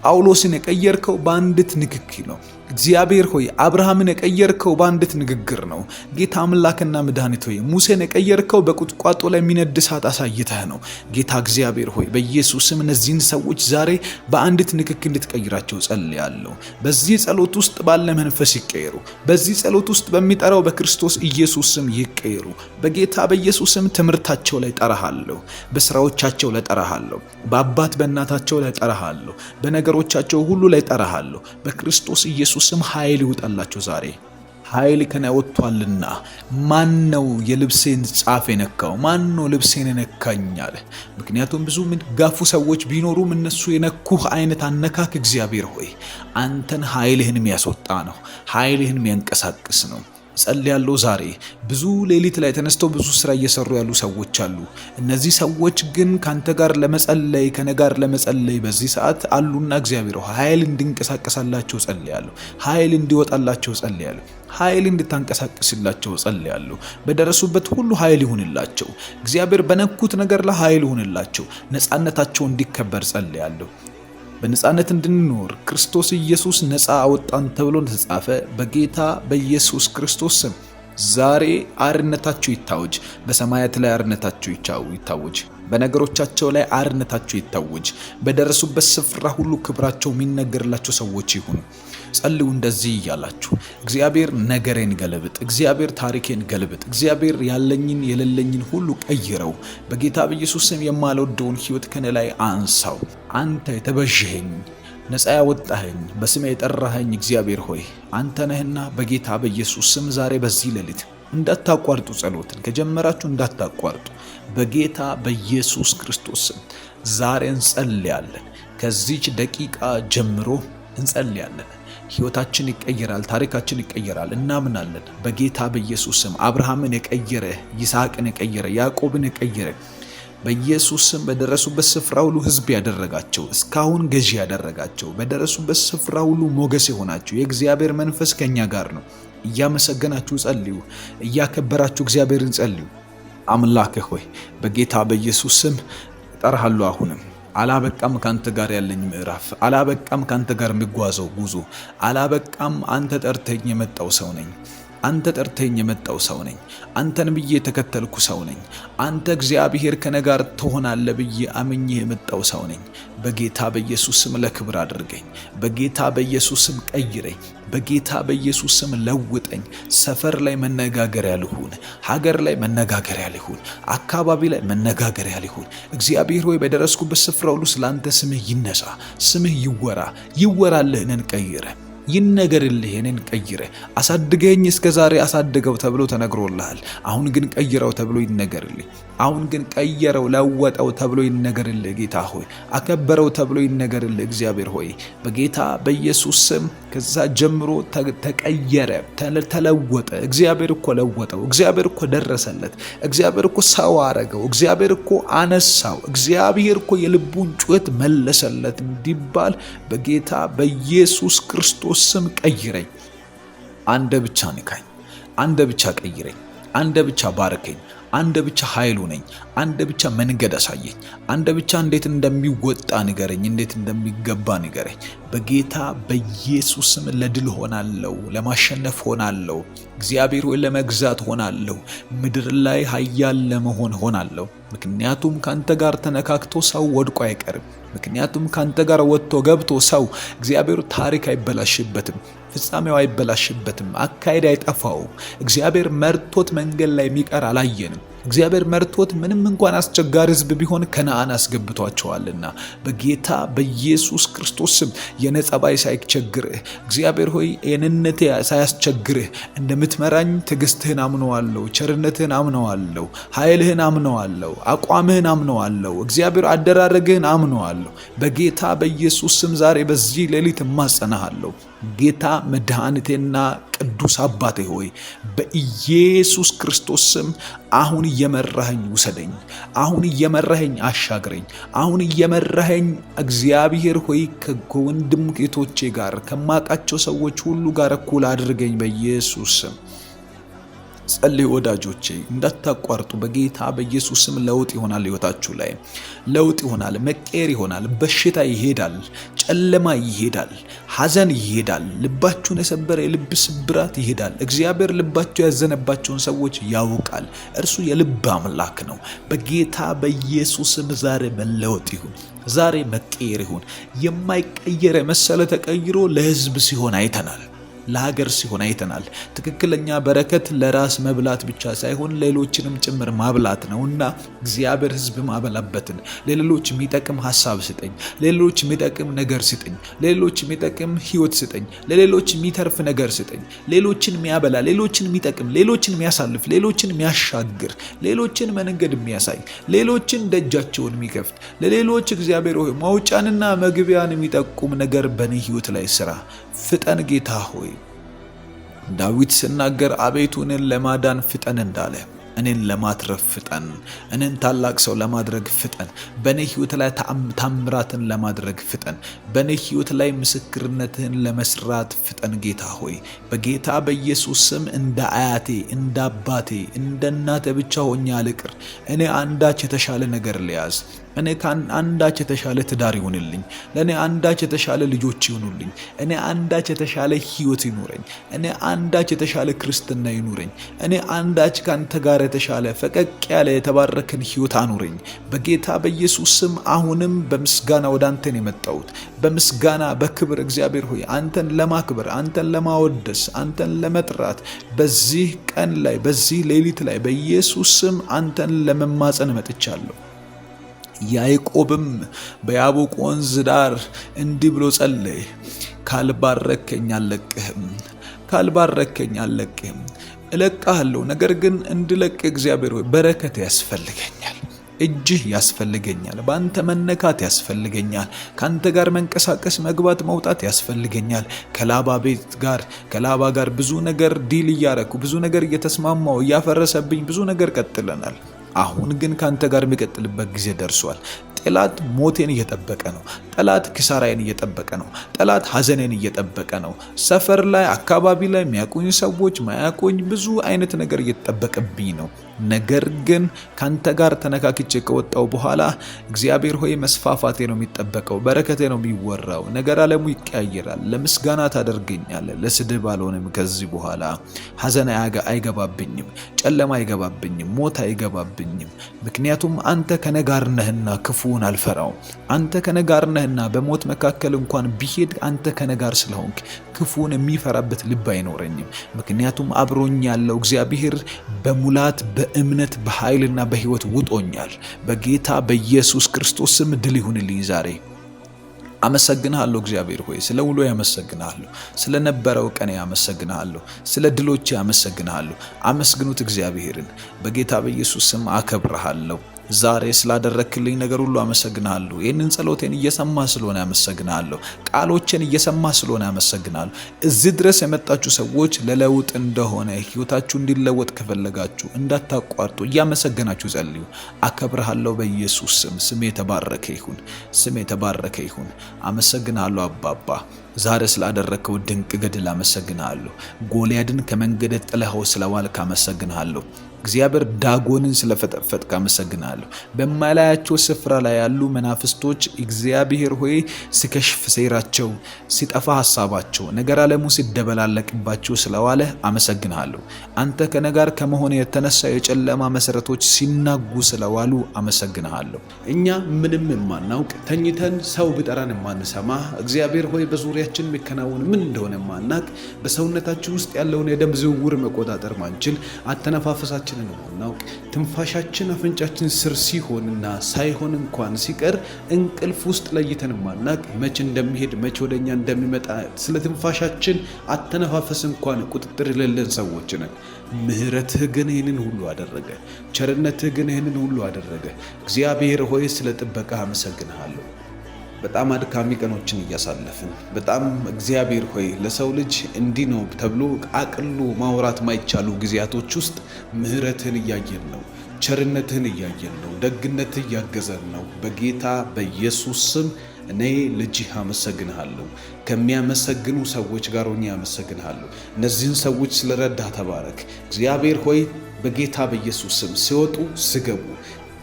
ጳውሎስን የቀየርከው በአንዲት ንክኪ ነው። እግዚአብሔር ሆይ አብርሃምን የቀየርከው በአንዲት ንግግር ነው። ጌታ አምላክና መድኃኒት ሆይ ሙሴን የቀየርከው በቁጥቋጦ ላይ የሚነድ እሳት አሳይተህ ነው። ጌታ እግዚአብሔር ሆይ በኢየሱስም እነዚህን ሰዎች ዛሬ በአንዲት ንክኪ እንድትቀይራቸው ጸልያለሁ። በዚህ ጸሎት ውስጥ ባለ መንፈስ ይቀየሩ። በዚህ ጸሎት ውስጥ በሚጠራው በክርስቶስ ኢየሱስ ስም ይቀየሩ። በጌታ በኢየሱስም ትምህርታቸው ላይ ጠራሃለሁ። በስራዎቻቸው ላይ ጠራሃለሁ። በአባት በእናታቸው ላይ ጠራሃለሁ። በነገሮቻቸው ሁሉ ላይ ጠራሃለሁ። በክርስቶስ ኢየሱስ ስም ኃይል ይውጣላችሁ። ዛሬ ኃይል ከኔ ወጥቷልና ማን ነው የልብሴን ጫፍ የነካው? ማን ነው ልብሴን የነካኝ አለ። ምክንያቱም ብዙ ጋፉ ሰዎች ቢኖሩም እነሱ የነኩህ አይነት አነካክ እግዚአብሔር ሆይ አንተን ኃይልህን የሚያስወጣ ነው። ኃይልህን የሚያንቀሳቅስ ነው። ጸልያለሁ። ዛሬ ብዙ ሌሊት ላይ ተነስተው ብዙ ስራ እየሰሩ ያሉ ሰዎች አሉ። እነዚህ ሰዎች ግን ካንተ ጋር ለመጸለይ ከኔ ጋር ለመጸለይ በዚህ ሰዓት አሉና እግዚአብሔር ኃይል እንድንቀሳቀሳላቸው ጸልያለሁ። ኃይል እንዲወጣላቸው ጸልያለሁ። ኃይል እንድታንቀሳቀስላቸው ጸልያለሁ። በደረሱበት ሁሉ ኃይል ይሁንላቸው። እግዚአብሔር በነኩት ነገር ላይ ኃይል ይሁንላቸው። ነፃነታቸው እንዲከበር ጸልያለሁ። በነፃነት እንድንኖር ክርስቶስ ኢየሱስ ነፃ አወጣን ተብሎ እንደተጻፈ በጌታ በኢየሱስ ክርስቶስ ስም ዛሬ አርነታቸው ይታወጅ። በሰማያት ላይ አርነታቸው ይታወጅ። በነገሮቻቸው ላይ አርነታቸው ይታወጅ። በደረሱበት ስፍራ ሁሉ ክብራቸው የሚነገርላቸው ሰዎች ይሁኑ። ጸልዩ እንደዚህ እያላችሁ እግዚአብሔር ነገሬን ገለብጥ፣ እግዚአብሔር ታሪኬን ገለብጥ፣ እግዚአብሔር ያለኝን የሌለኝን ሁሉ ቀይረው። በጌታ በኢየሱስ ስም የማልወደውን ህይወት ከኔ ላይ አንሳው። አንተ የተበጀኸኝ ነፃ ያወጣኸኝ በስሜ የጠራኸኝ እግዚአብሔር ሆይ አንተ ነህና በጌታ በኢየሱስ ስም ዛሬ በዚህ ሌሊት እንዳታቋርጡ፣ ጸሎትን ከጀመራችሁ እንዳታቋርጡ። በጌታ በኢየሱስ ክርስቶስ ስም ዛሬ እንጸልያለን። ከዚች ደቂቃ ጀምሮ እንጸልያለን። ህይወታችን ይቀየራል። ታሪካችን ይቀየራል። እናምናለን። በጌታ በኢየሱስ ስም አብርሃምን የቀየረ፣ ይስሐቅን የቀየረ፣ ያዕቆብን የቀየረ በኢየሱስ ስም በደረሱበት ስፍራ ሁሉ ህዝብ ያደረጋቸው፣ እስካሁን ገዢ ያደረጋቸው፣ በደረሱበት ስፍራ ሁሉ ሞገስ የሆናቸው የእግዚአብሔር መንፈስ ከኛ ጋር ነው። እያመሰገናችሁ ጸልዩ። እያከበራችሁ እግዚአብሔርን ጸልዩ። አምላክህ ሆይ በጌታ በኢየሱስ ስም እጠራሃለሁ። አሁንም አላበቃም ካንተ ጋር ያለኝ ምዕራፍ፣ አላበቃም ካንተ ጋር የሚጓዘው ጉዞ አላበቃም። አንተ ጠርተኝ የመጣው ሰው ነኝ። አንተ ጠርተኝ የመጣው ሰው ነኝ። አንተን ብዬ የተከተልኩ ሰው ነኝ። አንተ እግዚአብሔር ከኔ ጋር ትሆናለህ ብዬ አምኜ የመጣው ሰው ነኝ። በጌታ በኢየሱስ ስም ለክብር አድርገኝ። በጌታ በኢየሱስ ስም ቀይረኝ። በጌታ በኢየሱስ ስም ለውጠኝ። ሰፈር ላይ መነጋገሪያ ልሁን። ሀገር ላይ መነጋገሪያ ልሁን። አካባቢ ላይ መነጋገሪያ ልሁን። እግዚአብሔር ሆይ በደረስኩበት ስፍራ ሁሉ ስላንተ ስምህ ይነሳ፣ ስምህ ይወራ። ይወራልህ፣ እኔን ቀይረ፣ ይነገርልህ፣ እኔን ቀይረ። አሳድገኝ እስከ ዛሬ አሳድገው ተብሎ ተነግሮልሃል። አሁን ግን ቀይረው ተብሎ ይነገርልህ። አሁን ግን ቀየረው፣ ለወጠው ተብሎ ይነገርልህ። ጌታ ሆይ አከበረው ተብሎ ይነገርልህ። እግዚአብሔር ሆይ በጌታ በኢየሱስ ስም ከዛ ጀምሮ ተቀየረ፣ ተለወጠ። እግዚአብሔር እኮ ለወጠው። እግዚአብሔር እኮ ደረሰለት። እግዚአብሔር እኮ ሰው አረገው። እግዚአብሔር እኮ አነሳው። እግዚአብሔር እኮ የልቡን ጩኸት መለሰለት እንዲባል በጌታ በኢየሱስ ክርስቶስ ስም ቀይረኝ። አንተ ብቻ ንካኝ። አንተ ብቻ ቀይረኝ። አንተ ብቻ ባርከኝ። አንተ ብቻ ኃይሉ ነኝ። አንተ ብቻ መንገድ አሳየኝ። አንተ ብቻ እንዴት እንደሚወጣ ንገረኝ፣ እንዴት እንደሚገባ ንገረኝ። በጌታ በኢየሱስ ስም ለድል ሆናለሁ፣ ለማሸነፍ ሆናለሁ። እግዚአብሔር ሆይ ለመግዛት ሆናለሁ። ምድር ላይ ኃያል ለመሆን ሆናለሁ። ምክንያቱም ካንተ ጋር ተነካክቶ ሰው ወድቆ አይቀርም። ምክንያቱም ካንተ ጋር ወጥቶ ገብቶ ሰው እግዚአብሔር ታሪክ አይበላሽበትም፣ ፍጻሜው አይበላሽበትም፣ አካሄድ አይጠፋውም። እግዚአብሔር መርቶት መንገድ ላይ የሚቀር አላየንም። እግዚአብሔር መርቶት ምንም እንኳን አስቸጋሪ ሕዝብ ቢሆን ከነዓን አስገብቷቸዋልና በጌታ በኢየሱስ ክርስቶስ ስም የነጸባይ ሳይቸግርህ እግዚአብሔር ሆይ የነነቴ ሳያስቸግርህ እንደምትመራኝ ትዕግስትህን አምነዋለሁ፣ ቸርነትህን አምነዋለሁ፣ ኃይልህን አምነዋለሁ፣ አቋምህን አምነዋለሁ፣ እግዚአብሔር አደራረግህን አምነዋለሁ። በጌታ በኢየሱስ ስም ዛሬ በዚህ ሌሊት እማጸናሃለሁ። ጌታ መድኃኒቴና ቅዱስ አባቴ ሆይ በኢየሱስ ክርስቶስ ስም አሁን እየመራኸኝ ውሰደኝ። አሁን እየመራኸኝ አሻግረኝ። አሁን እየመራኸኝ እግዚአብሔር ሆይ ከወንድም ጌቶቼ ጋር ከማቃቸው ሰዎች ሁሉ ጋር እኩል አድርገኝ በኢየሱስ ስም። ጸልዩ ወዳጆቼ፣ እንዳታቋርጡ። በጌታ በኢየሱስ ስም ለውጥ ይሆናል። ህይወታችሁ ላይ ለውጥ ይሆናል፣ መቀየር ይሆናል። በሽታ ይሄዳል፣ ጨለማ ይሄዳል፣ ሐዘን ይሄዳል፣ ልባችሁን የሰበረ የልብ ስብራት ይሄዳል። እግዚአብሔር ልባቸው ያዘነባቸውን ሰዎች ያውቃል። እርሱ የልብ አምላክ ነው። በጌታ በኢየሱስ ስም ዛሬ መለወጥ ይሁን፣ ዛሬ መቀየር ይሁን። የማይቀየር የመሰለ ተቀይሮ ለህዝብ ሲሆን አይተናል፣ ለሀገር ሲሆን አይተናል። ትክክለኛ በረከት ለራስ መብላት ብቻ ሳይሆን ሌሎችንም ጭምር ማብላት ነውና እግዚአብሔር ህዝብ ማበላበትን ለሌሎች የሚጠቅም ሐሳብ ስጠኝ፣ ለሌሎች የሚጠቅም ነገር ስጠኝ፣ ለሌሎች የሚጠቅም ህይወት ስጠኝ፣ ለሌሎች የሚተርፍ ነገር ስጠኝ። ሌሎችን የሚያበላ፣ ሌሎችን የሚጠቅም፣ ሌሎችን የሚያሳልፍ፣ ሌሎችን የሚያሻግር፣ ሌሎችን መንገድ የሚያሳይ፣ ሌሎችን ደጃቸውን የሚከፍት፣ ለሌሎች እግዚአብሔር ሆይ ማውጫንና መግቢያን የሚጠቁም ነገር በኔ ህይወት ላይ ስራ። ፍጠን ጌታ ሆይ። ዳዊት ሲናገር አቤቱ እኔን ለማዳን ፍጠን እንዳለ እኔን ለማትረፍ ፍጠን፣ እኔን ታላቅ ሰው ለማድረግ ፍጠን፣ በኔ ህይወት ላይ ታምራትን ለማድረግ ፍጠን፣ በኔ ህይወት ላይ ምስክርነትህን ለመስራት ፍጠን ጌታ ሆይ በጌታ በኢየሱስ ስም። እንደ አያቴ እንደ አባቴ እንደ እናቴ ብቻ ሆኜ አልቅር። እኔ አንዳች የተሻለ ነገር ልያዝ። እኔ አንዳች የተሻለ ትዳር ይሁንልኝ። ለእኔ አንዳች የተሻለ ልጆች ይሁኑልኝ። እኔ አንዳች የተሻለ ህይወት ይኑረኝ። እኔ አንዳች የተሻለ ክርስትና ይኑረኝ። እኔ አንዳች ካንተ ጋር የተሻለ ፈቀቅ ያለ የተባረከን ህይወት አኑረኝ በጌታ በኢየሱስ ስም። አሁንም በምስጋና ወደ አንተን የመጣሁት በምስጋና በክብር እግዚአብሔር ሆይ አንተን ለማክበር፣ አንተን ለማወደስ፣ አንተን ለመጥራት በዚህ ቀን ላይ በዚህ ሌሊት ላይ በኢየሱስ ስም አንተን ለመማጸን መጥቻለሁ። ያዕቆብም በያቦቅ ወንዝ ዳር እንዲህ ብሎ ጸለየ፣ ካልባረከኝ አልለቅህም፣ ካልባረከኝ አልለቅህም። እለቅሃለሁ፣ ነገር ግን እንድለቅ እግዚአብሔር ሆይ በረከት ያስፈልገኛል፣ እጅህ ያስፈልገኛል፣ በአንተ መነካት ያስፈልገኛል፣ ካንተ ጋር መንቀሳቀስ መግባት መውጣት ያስፈልገኛል። ከላባ ጋር ብዙ ነገር ዲል እያረኩ ብዙ ነገር እየተስማማው እያፈረሰብኝ ብዙ ነገር ቀጥለናል። አሁን ግን ካንተ ጋር የሚቀጥልበት ጊዜ ደርሷል። ጠላት ሞቴን እየጠበቀ ነው። ጠላት ኪሳራዬን እየጠበቀ ነው። ጠላት ሐዘኔን እየጠበቀ ነው። ሰፈር ላይ አካባቢ ላይ የሚያቆኝ ሰዎች ማያቆኝ ብዙ አይነት ነገር እየተጠበቀብኝ ነው። ነገር ግን ካንተ ጋር ተነካክቼ ከወጣው በኋላ እግዚአብሔር ሆይ መስፋፋቴ ነው የሚጠበቀው፣ በረከቴ ነው የሚወራው። ነገር ዓለሙ ይቀያየራል። ለምስጋና ታደርገኛለህ፣ ለስድብ አልሆንም። ከዚህ በኋላ ሐዘን አይገባብኝም፣ ጨለማ አይገባብኝም፣ ሞት አይገባብኝም። ምክንያቱም አንተ ከኔ ጋር ነህና ክፉን አልፈራው። አንተ ከኔ ጋር ነህና በሞት መካከል እንኳን ቢሄድ አንተ ከኔ ጋር ስለሆንክ ክፉን የሚፈራበት ልብ አይኖረኝም። ምክንያቱም አብሮኝ ያለው እግዚአብሔር በሙላት በእምነት በኃይልና በህይወት ውጦኛል። በጌታ በኢየሱስ ክርስቶስ ስም ድል ይሁንልኝ ዛሬ። አመሰግናለሁ እግዚአብሔር ሆይ ስለ ውሎ ያመሰግናለሁ፣ ስለ ነበረው ቀን ያመሰግናለሁ፣ ስለ ድሎች ያመሰግናለሁ። አመስግኑት እግዚአብሔርን። በጌታ በኢየሱስ ስም አከብርሃለሁ። ዛሬ ስላደረክልኝ ነገር ሁሉ አመሰግናለሁ። ይህንን ጸሎቴን እየሰማ ስለሆነ አመሰግናለሁ። ቃሎችን እየሰማ ስለሆነ አመሰግናለሁ። እዚህ ድረስ የመጣችሁ ሰዎች ለለውጥ እንደሆነ ህይወታችሁ እንዲለወጥ ከፈለጋችሁ እንዳታቋርጡ እያመሰገናችሁ ጸልዩ። አከብርሃለሁ በኢየሱስ ስም። ስሜ የተባረከ ይሁን፣ ስሜ የተባረከ ይሁን። አመሰግናለሁ አባባ። ዛሬ ስላደረከው ድንቅ ገድል አመሰግናለሁ። ጎልያድን ከመንገድ ጥለኸው ስለዋልክ አመሰግናለሁ። እግዚአብሔር ዳጎንን ስለፈጠፈጥክ አመሰግናለሁ። በማላያቸው ስፍራ ላይ ያሉ መናፍስቶች እግዚአብሔር ሆይ ሲከሽፍ ሴራቸው፣ ሲጠፋ ሐሳባቸው፣ ነገር ዓለሙ ሲደበላለቅባቸው ስለዋለ አመሰግናለሁ። አንተ ከነጋር ከመሆን የተነሳ የጨለማ መሰረቶች ሲናጉ ስለዋሉ አመሰግናለሁ። እኛ ምንም የማናውቅ ተኝተን ሰው ቢጠራን የማንሰማ እግዚአብሔር ሆይ በዙሪያችን የሚከናወን ምን እንደሆነ የማናቅ በሰውነታችን ውስጥ ያለውን የደም ዝውውር መቆጣጠር ማንችል አተነፋፈሳችንን የማናውቅ ትንፋሻችን አፍንጫችን ስር ሲሆንና ሳይሆን እንኳን ሲቀር እንቅልፍ ውስጥ ለይተን የማናቅ መቼ እንደሚሄድ መቼ ወደኛ እንደሚመጣ ስለ ትንፋሻችን አተነፋፈስ እንኳን ቁጥጥር የሌለን ሰዎች ነን። ምህረትህ ግን ይህንን ሁሉ አደረገ። ቸርነትህ ግን ይህንን ሁሉ አደረገ። እግዚአብሔር ሆይ ስለ ጥበቃ አመሰግንሃለሁ። በጣም አድካሚ ቀኖችን እያሳለፍን በጣም እግዚአብሔር ሆይ ለሰው ልጅ እንዲህ ነው ተብሎ አቅሎ ማውራት ማይቻሉ ጊዜያቶች ውስጥ ምህረትህን እያየን ነው፣ ቸርነትህን እያየን ነው፣ ደግነትህ እያገዘን ነው። በጌታ በኢየሱስ ስም እኔ ልጅህ አመሰግንሃለሁ። ከሚያመሰግኑ ሰዎች ጋር ሆኜ አመሰግንሃለሁ። እነዚህን ሰዎች ስለረዳህ ተባረክ። እግዚአብሔር ሆይ በጌታ በኢየሱስ ስም ሲወጡ ሲገቡ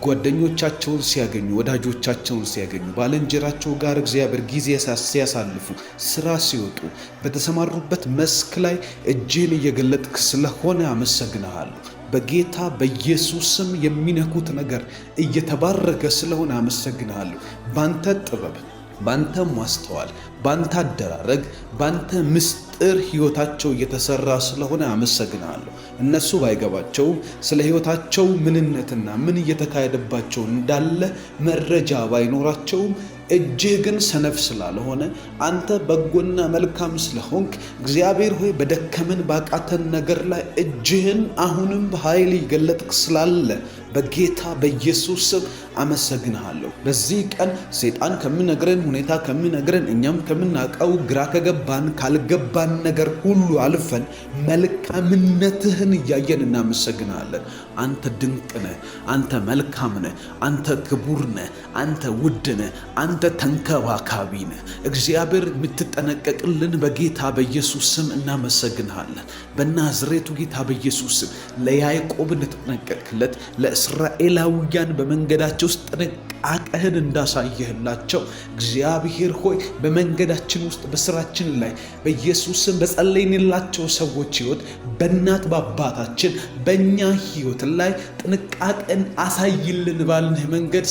ጓደኞቻቸውን ሲያገኙ ወዳጆቻቸውን ሲያገኙ ባልንጀራቸው ጋር እግዚአብሔር ጊዜ ሲያሳልፉ ስራ ሲወጡ በተሰማሩበት መስክ ላይ እጅህን እየገለጥክ ስለሆነ አመሰግንሃለሁ። በጌታ በኢየሱስ ስም የሚነኩት ነገር እየተባረከ ስለሆነ አመሰግንሃለሁ። ባንተ ጥበብ፣ ባንተ ማስተዋል፣ ባንተ አደራረግ፣ ባንተ ምስጢር ህይወታቸው እየተሰራ ስለሆነ አመሰግናለሁ። እነሱ ባይገባቸውም ስለ ህይወታቸው ምንነትና ምን እየተካሄደባቸው እንዳለ መረጃ ባይኖራቸውም እጅህ ግን ሰነፍ ስላልሆነ አንተ በጎና መልካም ስለሆንክ እግዚአብሔር ሆይ በደከመን ባቃተን ነገር ላይ እጅህን አሁንም በኃይል ይገለጥክ ስላለ በጌታ በኢየሱስ ስም አመሰግንሃለሁ። በዚህ ቀን ሰይጣን ከሚነግረን ሁኔታ ከሚነግረን እኛም ከምናውቀው ግራ ከገባን ካልገባን ነገር ሁሉ አልፈን መልካምነትህን እያየን እናመሰግንሃለን። አንተ ድንቅ ነህ፣ አንተ መልካም ነህ፣ አንተ ክቡር ነህ፣ አንተ ውድ ነህ፣ አንተ ተንከባካቢ ነህ። እግዚአብሔር የምትጠነቀቅልን በጌታ በኢየሱስ ስም እናመሰግንሃለን። በናዝሬቱ ጌታ በኢየሱስ ስም ለያዕቆብ እንደተጠነቀቅለት ለእስራኤላውያን በመንገዳቸው ውስጥ ጥንቃቄህን እንዳሳየህላቸው እግዚአብሔር ሆይ በመንገዳችን ውስጥ በስራችን ላይ በኢየሱስ ስም በጸለይንላቸው ሰዎች ህይወት በእናት በአባታችን በእኛ ህይወት ላይ ጥንቃቄን አሳይልን ባልንህ መንገድ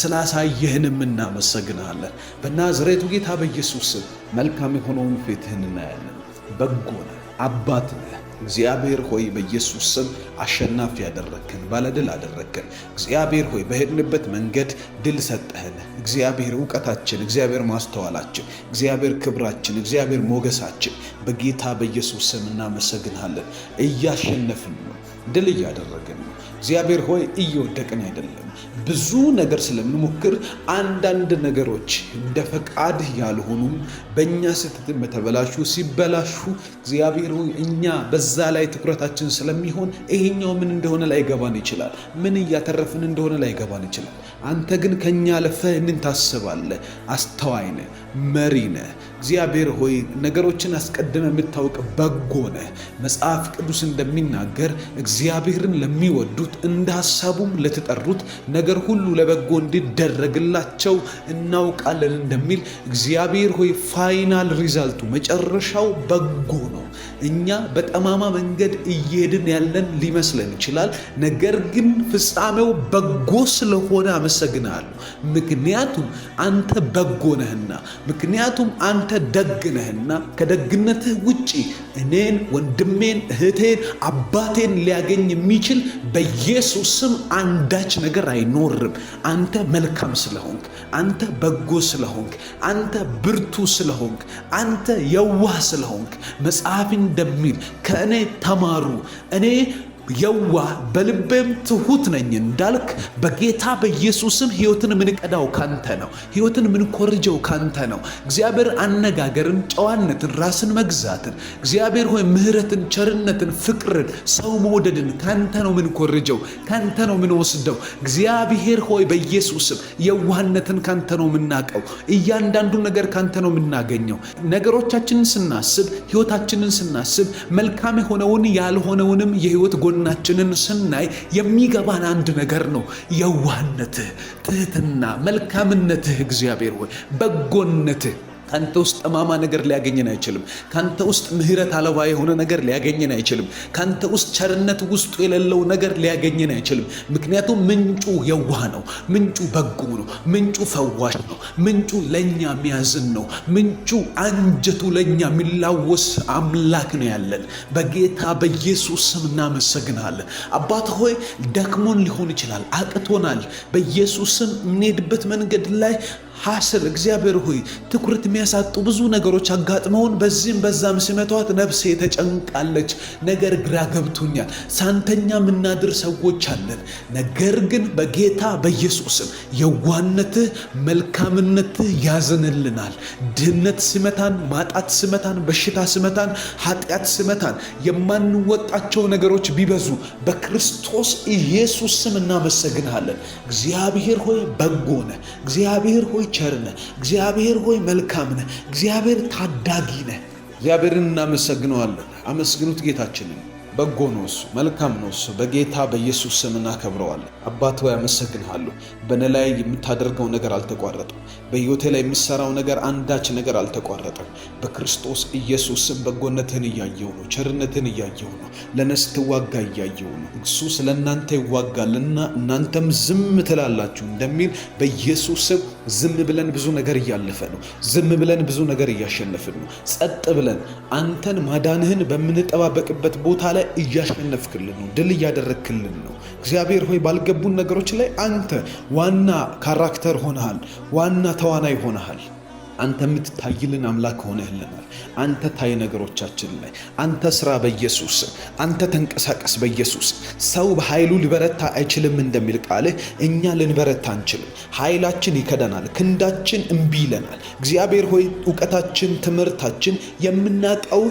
ስላሳየህንም እናመሰግናለን። በናዝሬቱ ጌታ በኢየሱስ ስም መልካም የሆነውን ፊትህን እናያለን። በጎ ነህ፣ አባት ነህ። እግዚአብሔር ሆይ በኢየሱስ ስም አሸናፊ ያደረግከን፣ ባለድል አደረግከን። እግዚአብሔር ሆይ በሄድንበት መንገድ ድል ሰጠህን። እግዚአብሔር እውቀታችን፣ እግዚአብሔር ማስተዋላችን፣ እግዚአብሔር ክብራችን፣ እግዚአብሔር ሞገሳችን በጌታ በኢየሱስ ስም እናመሰግንሃለን። እያሸነፍን ነው፣ ድል እያደረግን ነው። እግዚአብሔር ሆይ እየወደቅን አይደለም። ብዙ ነገር ስለምንሞክር አንዳንድ ነገሮች እንደ ፈቃድ ያልሆኑም በእኛ ስህተት በተበላሹ ሲበላሹ እግዚአብሔር ሆይ እኛ በዛ ላይ ትኩረታችን ስለሚሆን ይሄኛው ምን እንደሆነ ላይገባን ይችላል። ምን እያተረፍን እንደሆነ ላይገባን ይችላል። አንተ ግን ከኛ አልፈህ እንን ታስባለህ። አስተዋይ ነህ፣ መሪ ነህ። እግዚአብሔር ሆይ ነገሮችን አስቀድመ የምታውቅ በጎ ነህ። መጽሐፍ ቅዱስ እንደሚናገር እግዚአብሔርን ለሚወዱት እንደ ሐሳቡም ለተጠሩት ነገር ሁሉ ለበጎ እንዲደረግላቸው እናውቃለን እንደሚል እግዚአብሔር ሆይ ፋይናል ሪዛልቱ መጨረሻው በጎ ነው። እኛ በጠማማ መንገድ እየሄድን ያለን ሊመስለን ይችላል። ነገር ግን ፍጻሜው በጎ ስለሆነ አመሰግናለሁ። ምክንያቱም አንተ በጎ ነህና፣ ምክንያቱም አንተ ደግ ነህና ከደግነትህ ውጪ እኔን፣ ወንድሜን፣ እህቴን፣ አባቴን ሊያገኝ የሚችል በኢየሱስ ስም አንዳች ነገር አይኖርም። አንተ መልካም ስለሆንክ፣ አንተ በጎ ስለሆንክ፣ አንተ ብርቱ ስለሆንክ፣ አንተ የዋህ ስለሆንክ መጽሐፍ እንደሚል ከእኔ ተማሩ እኔ የዋህ በልቤም ትሁት ነኝ እንዳልክ በጌታ በኢየሱስም ሕይወትን ምንቀዳው ካንተ ነው። ሕይወትን ምንኮርጀው ካንተ ነው። እግዚአብሔር አነጋገርን፣ ጨዋነትን፣ ራስን መግዛትን፣ እግዚአብሔር ሆይ ምሕረትን፣ ቸርነትን፣ ፍቅርን፣ ሰው መውደድን ካንተ ነው ምንኮርጀው፣ ካንተ ነው ምንወስደው። እግዚአብሔር ሆይ በኢየሱስም የዋህነትን ካንተ ነው ምናቀው። እያንዳንዱ ነገር ካንተ ነው ምናገኘው። ነገሮቻችንን ስናስብ፣ ሕይወታችንን ስናስብ መልካም የሆነውን ያልሆነውንም የሕይወት ጎን ጎናችንን ስናይ የሚገባን አንድ ነገር ነው። የዋህነትህ፣ ትህትና፣ መልካምነትህ እግዚአብሔር ሆይ በጎነትህ ካንተ ውስጥ ጠማማ ነገር ሊያገኘን አይችልም። ካንተ ውስጥ ምህረት አልባ የሆነ ነገር ሊያገኘን አይችልም። ካንተ ውስጥ ቸርነት ውስጡ የሌለው ነገር ሊያገኘን አይችልም። ምክንያቱም ምንጩ የዋህ ነው፣ ምንጩ በጎ ነው፣ ምንጩ ፈዋሽ ነው፣ ምንጩ ለኛ የሚያዝን ነው፣ ምንጩ አንጀቱ ለኛ የሚላወስ አምላክ ነው ያለን። በጌታ በኢየሱስ ስም እናመሰግናለን። አባት ሆይ ደክሞን ሊሆን ይችላል፣ አቅቶናል። በኢየሱስ ስም የምንሄድበት መንገድ ላይ ሐስል እግዚአብሔር ሆይ ትኩረት የሚያሳጡ ብዙ ነገሮች አጋጥመውን በዚህም በዛም ሲመቷት ነፍሴ ተጨንቃለች። ነገር ግራ ገብቶኛል። ሳንተኛ የምናድር ሰዎች አለን። ነገር ግን በጌታ በኢየሱስም የዋህነትህ፣ መልካምነትህ ያዝንልናል። ድህነት ሲመታን፣ ማጣት ሲመታን፣ በሽታ ሲመታን፣ ኃጢአት ሲመታን፣ የማንወጣቸው ነገሮች ቢበዙ በክርስቶስ ኢየሱስ ስም እናመሰግንሃለን። እግዚአብሔር ሆይ በጎ ነህ። እግዚአብሔር ሆይ ቸር ነህ። እግዚአብሔር ሆይ መልካም ነህ። እግዚአብሔር ታዳጊ ነህ። እግዚአብሔርን እናመሰግነዋለን። አመስግኑት ጌታችንን። በጎ ነው እሱ፣ መልካም ነው እሱ። በጌታ በኢየሱስ ስም እናከብረዋለን። አባት ሆይ አመሰግንሃለሁ። በእኔ ላይ የምታደርገው ነገር አልተቋረጠም። በሕይወቴ ላይ የምሰራው ነገር አንዳች ነገር አልተቋረጠም። በክርስቶስ ኢየሱስ ስም በጎነትህን እያየው ነው፣ ቸርነትህን እያየው ነው፣ ለነስ ትዋጋ እያየው ነው። እሱ ስለ እናንተ ይዋጋልና እናንተም ዝም ትላላችሁ እንደሚል በኢየሱስ ስም ዝም ብለን ብዙ ነገር እያለፈ ነው። ዝም ብለን ብዙ ነገር እያሸነፍን ነው። ጸጥ ብለን አንተን ማዳንህን በምንጠባበቅበት ቦታ ላይ እያሸነፍክልን ነው፣ ድል እያደረግክልን ነው። እግዚአብሔር ሆይ ባልገቡን ነገሮች ላይ አንተ ዋና ካራክተር ሆነሃል፣ ዋና ተዋናይ ሆነሃል። አንተ የምትታይልን አምላክ ሆነህልናል። አንተ ታይ ነገሮቻችን ላይ አንተ ስራ በኢየሱስ። አንተ ተንቀሳቀስ በኢየሱስ። ሰው በኃይሉ ሊበረታ አይችልም እንደሚል ቃልህ እኛ ልንበረታ አንችልም። ኃይላችን ይከደናል፣ ክንዳችን እምቢ ይለናል። እግዚአብሔር ሆይ እውቀታችን፣ ትምህርታችን፣ የምናውቀው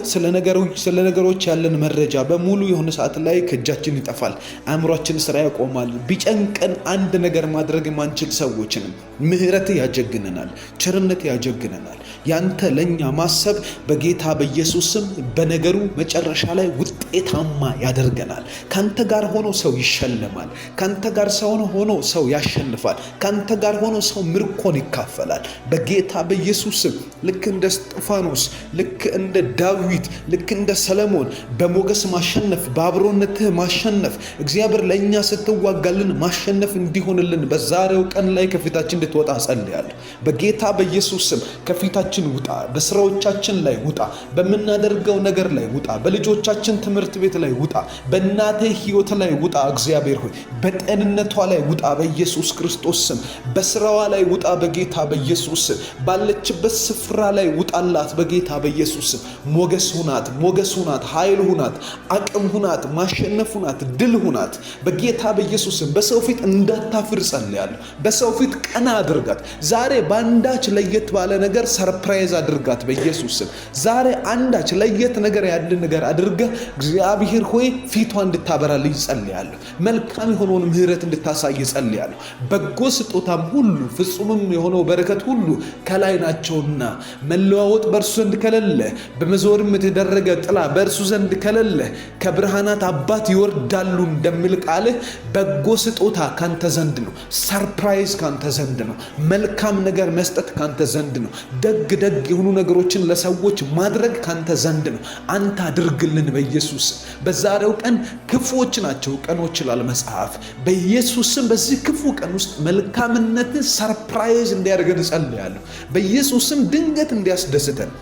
ስለ ነገሮች ያለን መረጃ በሙሉ የሆነ ሰዓት ላይ ከእጃችን ይጠፋል። አእምሯችን ስራ ያቆማል። ቢጨንቀን አንድ ነገር ማድረግ የማንችል ሰዎችንም ምህረት ያጀግነናል፣ ቸርነት ያጀግነናል። ያንተ ለኛ ማሰብ በጌታ በኢየሱስ ስም በነገሩ መጨረሻ ላይ ውጤታማ ያደርገናል። ካንተ ጋር ሆኖ ሰው ይሸለማል። ካንተ ጋር ሆኖ ሰው ያሸንፋል። ካንተ ጋር ሆኖ ሰው ምርኮን ይካፈላል። በጌታ በኢየሱስ ስም ልክ እንደ እስጢፋኖስ፣ ልክ እንደ ዳዊት፣ ልክ እንደ ሰለሞን በሞገስ ማሸነፍ፣ በአብሮነትህ ማሸነፍ፣ እግዚአብሔር ለኛ ስትዋጋልን ማሸነፍ እንዲሆንልን በዛሬው ቀን ላይ ከፊታችን እንድትወጣ ጸልያለሁ። በጌታ በኢየሱስ ስም ከፊታችን ውጣ። በስራዎቻችን ላይ ውጣ። በምናደርገው ነገር ላይ ውጣ። በልጆቻችን ትምህርት ቤት ላይ ውጣ። በእናትህ ሕይወት ላይ ውጣ። እግዚአብሔር ሆይ በጤንነቷ ላይ ውጣ በኢየሱስ ክርስቶስ ስም። በስራዋ ላይ ውጣ በጌታ በኢየሱስ ስም። ባለችበት ስፍራ ላይ ውጣላት በጌታ በኢየሱስ ስም። ሞገስ ሁናት፣ ሞገስ ሁናት፣ ኃይል ሁናት፣ አቅም ሁናት፣ ማሸነፍ ሁናት፣ ድል ሁናት በጌታ በኢየሱስ ስም። በሰው ፊት እንዳታፍር ጸልያለሁ። በሰው ፊት ቀና አድርጋት። ዛሬ በአንዳች ለየት ባለ ነገር ሰርፕራይዝ አድርጋት በኢየሱስ ስም። ዛሬ አንዳች ለየት ነገር ያለ ነገር አድርገህ እግዚአብሔር ሆይ ፊቷ እንድታበራልኝ ጸልያለሁ። መልካም የሆነውን ምህረት እንድታሳይ ጸልያለሁ። በጎ ስጦታም ሁሉ ፍጹምም የሆነው በረከት ሁሉ ከላይ ናቸውና መለዋወጥ በእርሱ ዘንድ ከሌለ፣ በመዞርም የተደረገ ጥላ በእርሱ ዘንድ ከሌለ ከብርሃናት አባት ይወርዳሉ እንደሚል ቃልህ በጎ ስጦታ ካንተ ዘንድ ነው። ሰርፕራይዝ ካንተ ዘንድ ነው። መልካም ነገር መስጠት ካንተ ዘንድ ነው። ደግ የሆኑ ነገሮችን ለሰዎች ማድረግ ካንተ ዘንድ ነው። አንተ አድርግልን በኢየሱስ። በዛሬው ቀን ክፉዎች ናቸው ቀኖች ይላል መጽሐፍ። በኢየሱስም በዚህ ክፉ ቀን ውስጥ መልካምነትን ሰርፕራይዝ እንዲያደርገን ጸልያለሁ። በኢየሱስም ድንገት እንዲያስደስተን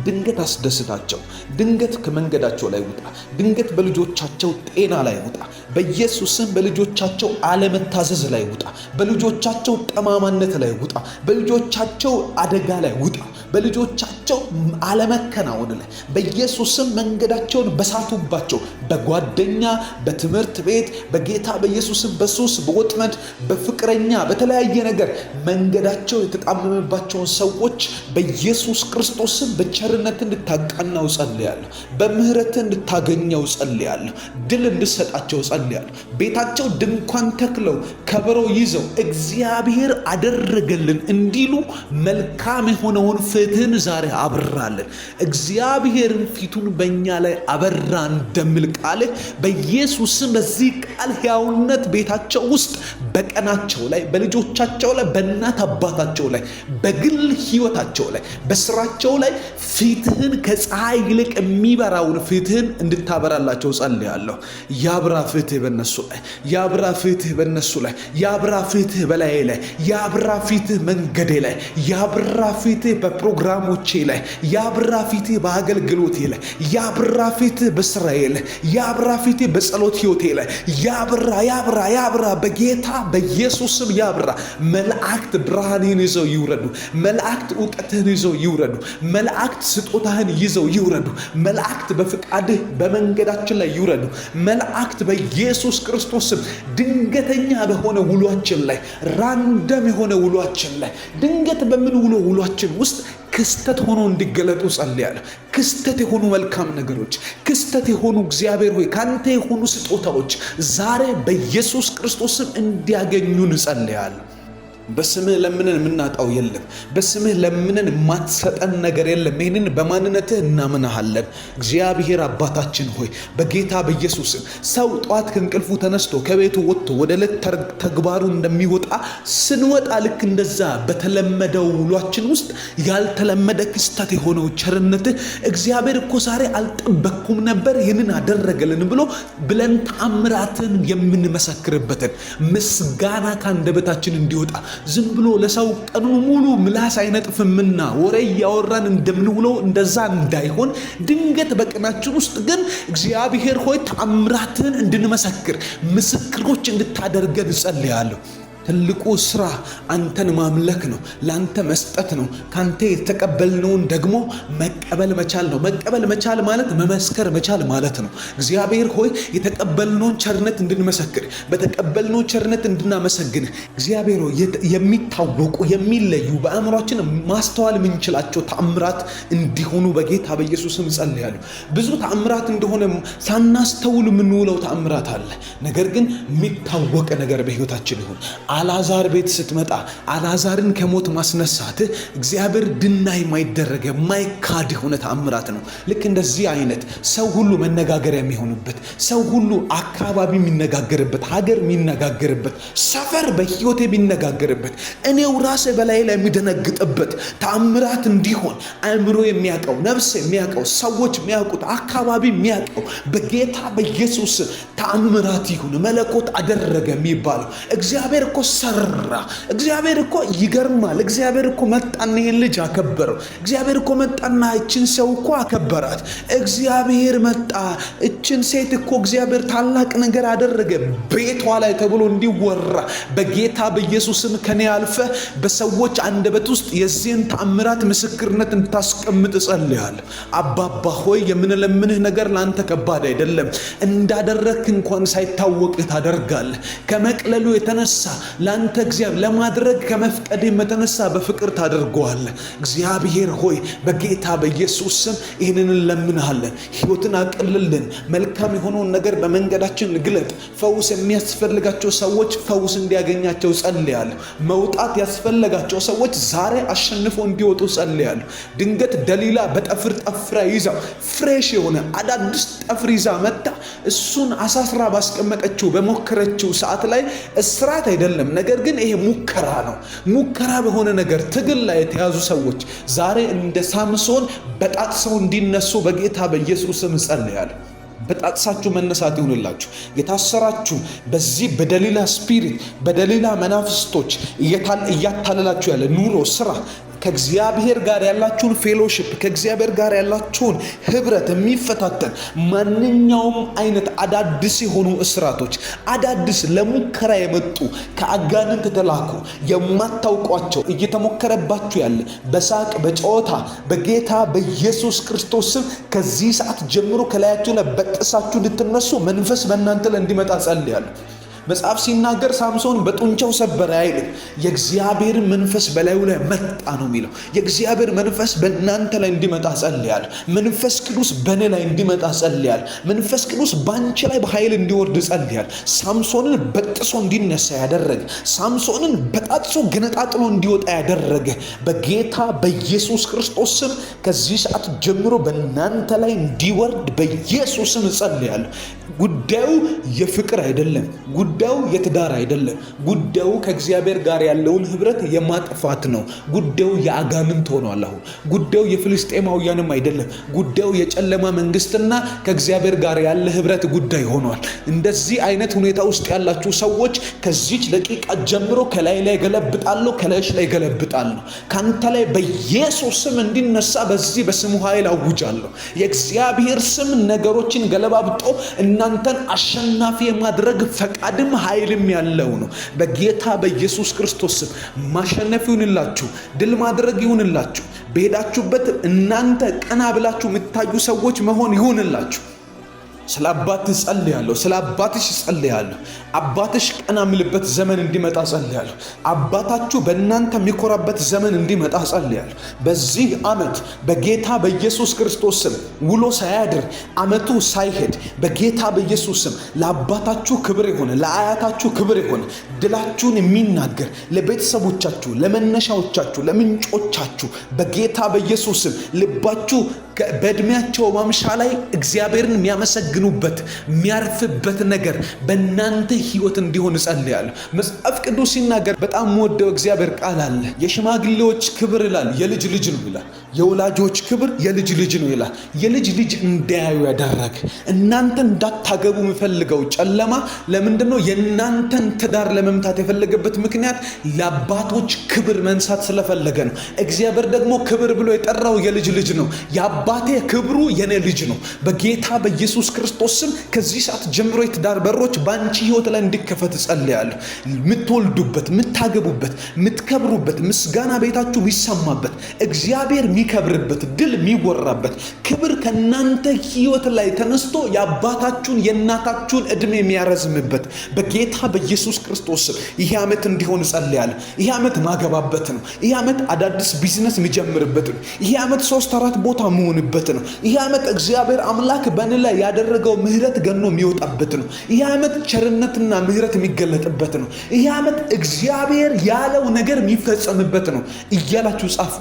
ድንገት አስደስታቸው። ድንገት ከመንገዳቸው ላይ ውጣ። ድንገት በልጆቻቸው ጤና ላይ ውጣ። በኢየሱስም በልጆቻቸው አለመታዘዝ ላይ ውጣ። በልጆቻቸው ጠማማነት ላይ ውጣ። በልጆቻቸው አደጋ ላይ ውጣ። በልጆቻቸው አለመከናወን ላይ በኢየሱስም መንገዳቸውን በሳቱባቸው በጓደኛ፣ በትምህርት ቤት፣ በጌታ በኢየሱስም በሱስ፣ በወጥመድ፣ በፍቅረኛ፣ በተለያየ ነገር መንገዳቸው የተጣመመባቸውን ሰዎች በኢየሱስ ክርስቶስም በቸርነት እንድታቃናው ጸልያለሁ። በምህረት እንድታገኘው ጸልያለሁ። ድል እንድሰጣቸው ጸልያለሁ። ቤታቸው ድንኳን ተክለው ከበሮ ይዘው እግዚአብሔር አደረገልን እንዲሉ መልካም የሆነውን ፊትህን ዛሬ አብራለን። እግዚአብሔርን ፊቱን በእኛ ላይ አበራ እንደሚል ቃልህ በኢየሱስም በዚህ ቃል ሕያውነት ቤታቸው ውስጥ በቀናቸው ላይ፣ በልጆቻቸው ላይ፣ በእናት አባታቸው ላይ፣ በግል ሕይወታቸው ላይ፣ በስራቸው ላይ ፊትህን ከፀሐይ ይልቅ የሚበራውን ፊትህን እንድታበራላቸው ጸልያለሁ። ያብራ ፊትህ በነሱ ላይ፣ ያብራ ፊትህ በነሱ ላይ፣ ያብራ ፊትህ በላይ ላይ፣ ያብራ ፊትህ መንገዴ ላይ፣ ያብራ ፊትህ በፕሮግራሞቼ ላይ፣ ያብራ ፊትህ በአገልግሎቴ ላይ፣ ያብራ ፊትህ በስራዬ ላይ፣ ያብራ ፊትህ በጸሎት ሕይወቴ ላይ፣ ያብራ ያብራ ያብራ በጌታ በኢየሱስም ያብራ። መላእክት ብርሃንህን ይዘው ይውረዱ። መላእክት ዕውቀትህን ይዘው ይውረዱ። መላእክት ስጦታህን ይዘው ይውረዱ። መላእክት በፍቃድህ በመንገዳችን ላይ ይውረዱ። መላእክት በኢየሱስ ክርስቶስም ድንገተኛ በሆነ ውሏችን ላይ፣ ራንደም የሆነ ውሏችን ላይ፣ ድንገት በምን ውሏችን ውስጥ ክስተት ሆኖ እንዲገለጡ ጸልያለሁ። ክስተት የሆኑ መልካም ነገሮች፣ ክስተት የሆኑ እግዚአብሔር ሆይ ካንተ የሆኑ ስጦታዎች ዛሬ በኢየሱስ ክርስቶስም እንዲያገኙን ጸልያለሁ። በስምህ ለምንን የምናጣው የለም። በስምህ ለምንን የማትሰጠን ነገር የለም። ይህንን በማንነትህ እናምናሃለን። እግዚአብሔር አባታችን ሆይ በጌታ በኢየሱስም ሰው ጠዋት ከእንቅልፉ ተነስቶ ከቤቱ ወጥቶ ወደ ዕለት ተግባሩ እንደሚወጣ ስንወጣ ልክ እንደዛ በተለመደው ውሏችን ውስጥ ያልተለመደ ክስተት የሆነው ቸርነትህ እግዚአብሔር እኮ ዛሬ አልጠበቅኩም ነበር ይህንን አደረገልን ብለን ተአምራትን የምንመሰክርበትን ምስጋና ከአንደበታችን እንዲወጣ ዝም ብሎ ለሰው ቀኑን ሙሉ ምላስ አይነጥፍምና ወሬ እያወራን እንደምንውለው እንደዛ እንዳይሆን ድንገት በቀናችን ውስጥ ግን እግዚአብሔር ሆይ ተአምራትን እንድንመሰክር ምስክሮች እንድታደርገን እጸልያለሁ። ትልቁ ስራ አንተን ማምለክ ነው፣ ላንተ መስጠት ነው። ካንተ የተቀበልነውን ደግሞ መቀበል መቻል ነው። መቀበል መቻል ማለት መመስከር መቻል ማለት ነው። እግዚአብሔር ሆይ የተቀበልነውን ቸርነት እንድንመሰክር፣ በተቀበልነው ቸርነት እንድናመሰግን እግዚአብሔር ሆይ የሚታወቁ የሚለዩ በአእምሯችን ማስተዋል የምንችላቸው ተአምራት እንዲሆኑ በጌታ በኢየሱስም ጸልያለሁ። ብዙ ተአምራት እንደሆነ ሳናስተውል የምንውለው ተአምራት አለ። ነገር ግን የሚታወቅ ነገር በሕይወታችን ይሁን። አልዓዛር ቤት ስትመጣ አልዓዛርን ከሞት ማስነሳት እግዚአብሔር ድናይ የማይደረግ የማይካድ የሆነ ተአምራት ነው። ልክ እንደዚህ አይነት ሰው ሁሉ መነጋገሪያ የሚሆኑበት፣ ሰው ሁሉ አካባቢ የሚነጋገርበት፣ ሀገር የሚነጋገርበት፣ ሰፈር በሕይወቴ የሚነጋገርበት፣ እኔው ራሴ በላይ ላይ የሚደነግጥበት ተአምራት እንዲሆን አእምሮ የሚያውቀው፣ ነፍስ የሚያውቀው፣ ሰዎች የሚያውቁት፣ አካባቢ የሚያውቀው በጌታ በኢየሱስ ተአምራት ይሁን። መለኮት አደረገ የሚባለው እግዚአብሔር እኮ ሰራ። እግዚአብሔር እኮ ይገርማል። እግዚአብሔር እኮ መጣና ይህን ልጅ አከበረው። እግዚአብሔር እኮ መጣና እችን ሰው እኮ አከበራት። እግዚአብሔር መጣ እችን ሴት እኮ እግዚአብሔር ታላቅ ነገር አደረገ ቤቷ ላይ ተብሎ እንዲወራ በጌታ በኢየሱስም ከኔ አልፈ በሰዎች አንደበት ውስጥ የዚህን ተአምራት ምስክርነት እንድታስቀምጥ እጸልያለሁ። አባባ ሆይ የምንለምንህ ነገር ለአንተ ከባድ አይደለም። እንዳደረግህ እንኳን ሳይታወቅህ ታደርጋለህ። ከመቅለሉ የተነሳ ለአንተ እግዚአብሔር ለማድረግ ከመፍቀድ የተነሳ በፍቅር ታደርገዋለህ። እግዚአብሔር ሆይ በጌታ በኢየሱስ ስም ይህንን እንለምንሃለን። ሕይወትን አቅልልን። መልካም የሆነውን ነገር በመንገዳችን ግለጥ። ፈውስ የሚያስፈልጋቸው ሰዎች ፈውስ እንዲያገኛቸው ጸልያለሁ። መውጣት ያስፈልጋቸው ሰዎች ዛሬ አሸንፈው እንዲወጡ ጸልያለሁ። ድንገት ደሊላ በጠፍር ጠፍራ ይዛ ፍሬሽ የሆነ አዳዲስ ጠፍር ይዛ መጣ እሱን አሳስራ ባስቀመጠችው በሞከረችው ሰዓት ላይ እስራት አይደለም፣ ነገር ግን ይሄ ሙከራ ነው። ሙከራ በሆነ ነገር ትግል ላይ የተያዙ ሰዎች ዛሬ እንደ ሳምሶን በጣጥሰው እንዲነሱ በጌታ በኢየሱስም ጸልያለሁ። በጣጥሳችሁ መነሳት ይሁንላችሁ። የታሰራችሁ በዚህ በደሊላ ስፒሪት በደሊላ መናፍስቶች እያታለላችሁ ያለ ኑሮ፣ ስራ፣ ከእግዚአብሔር ጋር ያላችሁን ፌሎሺፕ ከእግዚአብሔር ጋር ያላችሁን ህብረት የሚፈታተን ማንኛውም አይነት አዳዲስ የሆኑ እስራቶች፣ አዳዲስ ለሙከራ የመጡ ከአጋንንት ተላኩ የማታውቋቸው እየተሞከረባችሁ ያለ በሳቅ በጨዋታ በጌታ በኢየሱስ ክርስቶስ ስም ከዚህ ሰዓት ጀምሮ ከላያችሁ ላይ በጥሳችሁ እንድትነሱ መንፈስ በእናንተ ላይ እንዲመጣ ጸልያለሁ። መጽሐፍ ሲናገር ሳምሶን በጡንቻው ሰበረ አይልም። የእግዚአብሔር መንፈስ በላዩ ላይ መጣ ነው የሚለው። የእግዚአብሔር መንፈስ በእናንተ ላይ እንዲመጣ ጸልያለሁ። መንፈስ ቅዱስ በእኔ ላይ እንዲመጣ ጸልያለሁ። መንፈስ ቅዱስ በአንቺ ላይ በኃይል እንዲወርድ ጸልያለሁ። ሳምሶንን በጥሶ እንዲነሳ ያደረገ፣ ሳምሶንን በጣጥሶ ገነጣጥሎ እንዲወጣ ያደረገ በጌታ በኢየሱስ ክርስቶስ ስም ከዚህ ሰዓት ጀምሮ በእናንተ ላይ እንዲወርድ በኢየሱስ ስም ጸልያለሁ። ጉዳዩ የፍቅር አይደለም። ጉዳዩ የትዳር አይደለም። ጉዳዩ ከእግዚአብሔር ጋር ያለውን ህብረት የማጥፋት ነው። ጉዳዩ የአጋንንት ሆኗል። አሁን ጉዳዩ የፍልስጤማውያንም አይደለም። ጉዳዩ የጨለማ መንግስትና ከእግዚአብሔር ጋር ያለ ህብረት ጉዳይ ሆኗል። እንደዚህ አይነት ሁኔታ ውስጥ ያላችሁ ሰዎች ከዚች ደቂቃ ጀምሮ ከላይ ላይ ገለብጣለሁ፣ ከላይሽ ላይ ገለብጣለሁ። ካንተ ላይ በኢየሱስ ስም እንዲነሳ በዚህ በስሙ ኃይል አውጃለሁ። የእግዚአብሔር ስም ነገሮችን ገለባብጦ እናንተን አሸናፊ የማድረግ ፈቃድም ኃይልም ያለው ነው። በጌታ በኢየሱስ ክርስቶስ ስም ማሸነፍ ይሁንላችሁ፣ ድል ማድረግ ይሁንላችሁ። በሄዳችሁበት እናንተ ቀና ብላችሁ የምታዩ ሰዎች መሆን ይሁንላችሁ። ስለ አባትህ ጸልያለሁ። ስለ አባትሽ ጸልያለሁ። አባትሽ ቀና የሚልበት ዘመን እንዲመጣ ጸልያለሁ። አባታችሁ በእናንተ የሚኮራበት ዘመን እንዲመጣ ጸልያለሁ። በዚህ ዓመት በጌታ በኢየሱስ ክርስቶስ ስም ውሎ ሳያድር ዓመቱ ሳይሄድ በጌታ በኢየሱስ ስም ለአባታችሁ ክብር የሆነ ለአያታችሁ ክብር የሆነ ድላችሁን የሚናገር ለቤተሰቦቻችሁ፣ ለመነሻዎቻችሁ፣ ለምንጮቻችሁ በጌታ በኢየሱስ ስም ልባችሁ በእድሜያቸው ማምሻ ላይ እግዚአብሔርን የሚያመሰግኑበት የሚያርፍበት ነገር በእናንተ ህይወት እንዲሆን ጸልያለሁ። መጽሐፍ ቅዱስ ሲናገር በጣም ወደው እግዚአብሔር ቃል አለ። የሽማግሌዎች ክብር ይላል የልጅ ልጅ ነው ይላል። የወላጆች ክብር የልጅ ልጅ ነው ይላል። የልጅ ልጅ እንዳያዩ ያደረገ እናንተ እንዳታገቡ የሚፈልገው ጨለማ ለምንድን ነው? የእናንተን ትዳር ለመምታት የፈለገበት ምክንያት ለአባቶች ክብር መንሳት ስለፈለገ ነው። እግዚአብሔር ደግሞ ክብር ብሎ የጠራው የልጅ ልጅ ነው። የአባቴ ክብሩ የኔ ልጅ ነው። በጌታ በኢየሱስ ክርስቶስ ስም ከዚህ ሰዓት ጀምሮ የትዳር በሮች በአንቺ ህይወት ላይ እንዲከፈት ጸልያለሁ። የምትወልዱበት፣ የምታገቡበት፣ የምትከብሩበት፣ ምስጋና ቤታችሁ የሚሰማበት፣ እግዚአብሔር የሚከብርበት፣ ድል የሚወራበት ክብር ከእናንተ ህይወት ላይ ተነስቶ የአባታችሁን የእናታችሁን ዕድሜ የሚያረዝምበት በጌታ በኢየሱስ ክርስቶስ ስም ይህ ዓመት እንዲሆን ጸልያለሁ። ይህ ዓመት ማገባበት ነው። ይህ ዓመት አዳዲስ ቢዝነስ የሚጀምርበት ነው። ይህ ዓመት 3-4 ቦታ መሆንበት ነው። ይህ ዓመት እግዚአብሔር አምላክ በእኔ ላይ ያደረገው ምህረት ገኖ የሚወጣበት ነው። ይህ ዓመት ቸርነትና ምህረት የሚገለጥበት ነው። ይህ ዓመት እግዚአብሔር ያለው ነገር የሚፈጸምበት ነው እያላችሁ ጻፉ።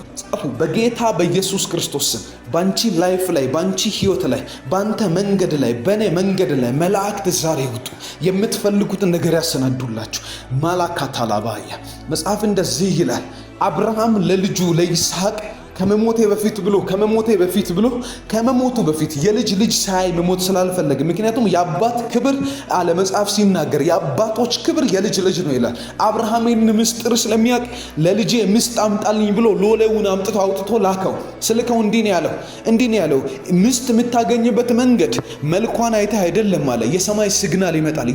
በጌታ በኢየሱስ ክርስቶስ ስም ባንቺ ላይፍ ላይ፣ ባንቺ ህይወት ላይ፣ ባንተ መንገድ ላይ፣ በኔ መንገድ ላይ መላእክት ዛሬ ይውጡ። የምትፈልጉትን ነገር ያሰናዱላችሁ። ማላካታላባያ መጽሐፍ እንደዚህ ይላል። አብርሃም ለልጁ ለይስሐቅ ከመሞቱ በፊት የልጅ ልጅ ሳይ መሞት ስላልፈለገ፣ ምክንያቱም የአባት ክብር አለ መጽሐፍ ሲናገር የአባቶች ክብር የልጅ ልጅ ነው ይላል። አብርሃምን ምስጢር ስለሚያውቅ ለልጄ ምስት አምጣልኝ ብሎ ሎሌውን አውጥቶ ላከው። ስልከው እንዲህ ነው ያለው ምስት የምታገኝበት መንገድ መልኳን አይተህ አይደለም አለ። የሰማይ ሲግናል ይመጣል፣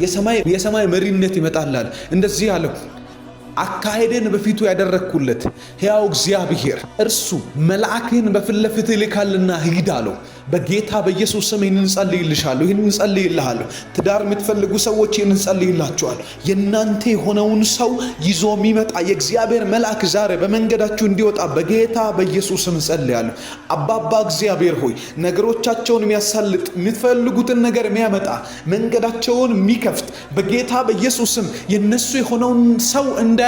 የሰማይ መሪነት ይመጣል አለ። እንደዚህ አለው አካሄደን በፊቱ ያደረግኩለት ሕያው እግዚአብሔር እርሱ መልአክህን በፊት ለፊት ይልካልና ሂድ አለው። በጌታ በኢየሱስ ስም ይህንን ጸልይልሻለሁ፣ ይህንን ጸልይልሃለሁ። ትዳር የምትፈልጉ ሰዎች ይህንን ጸልይላችኋል። የእናንተ የሆነውን ሰው ይዞ የሚመጣ የእግዚአብሔር መልአክ ዛሬ በመንገዳችሁ እንዲወጣ በጌታ በኢየሱስ ስም ጸልያለሁ። አባባ እግዚአብሔር ሆይ ነገሮቻቸውን የሚያሳልጥ የምትፈልጉትን ነገር የሚያመጣ መንገዳቸውን የሚከፍት በጌታ በኢየሱስ ስም የነሱ የሆነውን ሰው እንዳያልፉ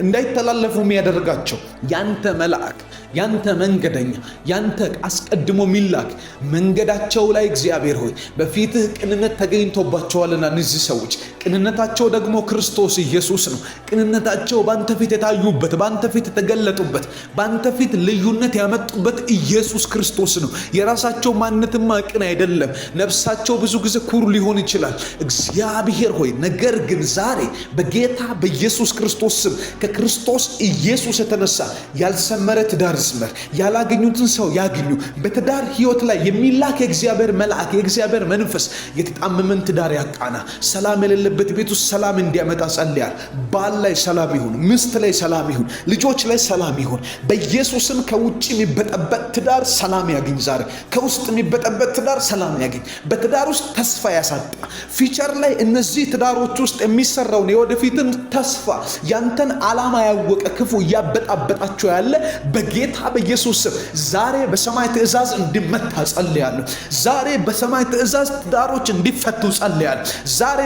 እንዳይተላለፉ የሚያደርጋቸው ያንተ መልአክ፣ ያንተ መንገደኛ፣ ያንተ አስቀድሞ ሚላክ መንገዳቸው ላይ እግዚአብሔር ሆይ በፊትህ ቅንነት ተገኝቶባቸዋልና እነዚህ ሰዎች ቅንነታቸው ደግሞ ክርስቶስ ኢየሱስ ነው። ቅንነታቸው ባንተ ፊት የታዩበት፣ ባንተ ፊት የተገለጡበት፣ ባንተ ፊት ልዩነት ያመጡበት ኢየሱስ ክርስቶስ ነው። የራሳቸው ማንነትማ ቅን አይደለም። ነፍሳቸው ብዙ ጊዜ ኩሩ ሊሆን ይችላል እግዚአብሔር ሆይ ነገር ግን ዛሬ በጌታ በኢየሱስ ክርስቶስ ስም ከክርስቶስ ኢየሱስ የተነሳ ያልሰመረ ትዳር ይስመር፣ ያላገኙትን ሰው ያግኙ። በትዳር ህይወት ላይ የሚላክ የእግዚአብሔር መልአክ የእግዚአብሔር መንፈስ የተጣመመን ትዳር ያቃና፣ ሰላም የሌለ ባለበት ቤት ውስጥ ሰላም እንዲያመጣ ጸልያል። ባል ላይ ሰላም ይሁን፣ ሚስት ላይ ሰላም ይሁን፣ ልጆች ላይ ሰላም ይሁን በኢየሱስም። ከውጭ የሚበጠበጥ ትዳር ሰላም ያገኝ ዛሬ። ከውስጥ የሚበጠበጥ ትዳር ሰላም ያገኝ። በትዳር ውስጥ ተስፋ ያሳጣ ፊቸር ላይ እነዚህ ትዳሮች ውስጥ የሚሰራውን የወደፊትን ተስፋ ያንተን ዓላማ ያወቀ ክፉ እያበጣበጣቸው ያለ በጌታ በኢየሱስ ስም ዛሬ በሰማይ ትእዛዝ እንዲመታ ጸልያለሁ። ዛሬ በሰማይ ትእዛዝ ትዳሮች እንዲፈቱ ጸልያለሁ። ዛሬ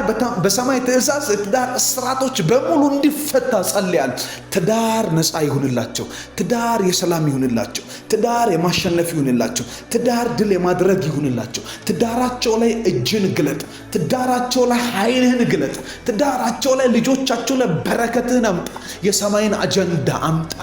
በሰማይ ትእዛዝ ትዳር እስራቶች በሙሉ እንዲፈታ ጸልያለሁ። ትዳር ነፃ ይሁንላቸው። ትዳር የሰላም ይሁንላቸው። ትዳር የማሸነፍ ይሁንላቸው። ትዳር ድል የማድረግ ይሁንላቸው። ትዳራቸው ላይ እጅን ግለጥ። ትዳራቸው ላይ ኃይልህን ግለጥ። ትዳራቸው ላይ ልጆቻቸው ላይ በረከትህን አምጣ። የሰማይን አጀንዳ አምጣ።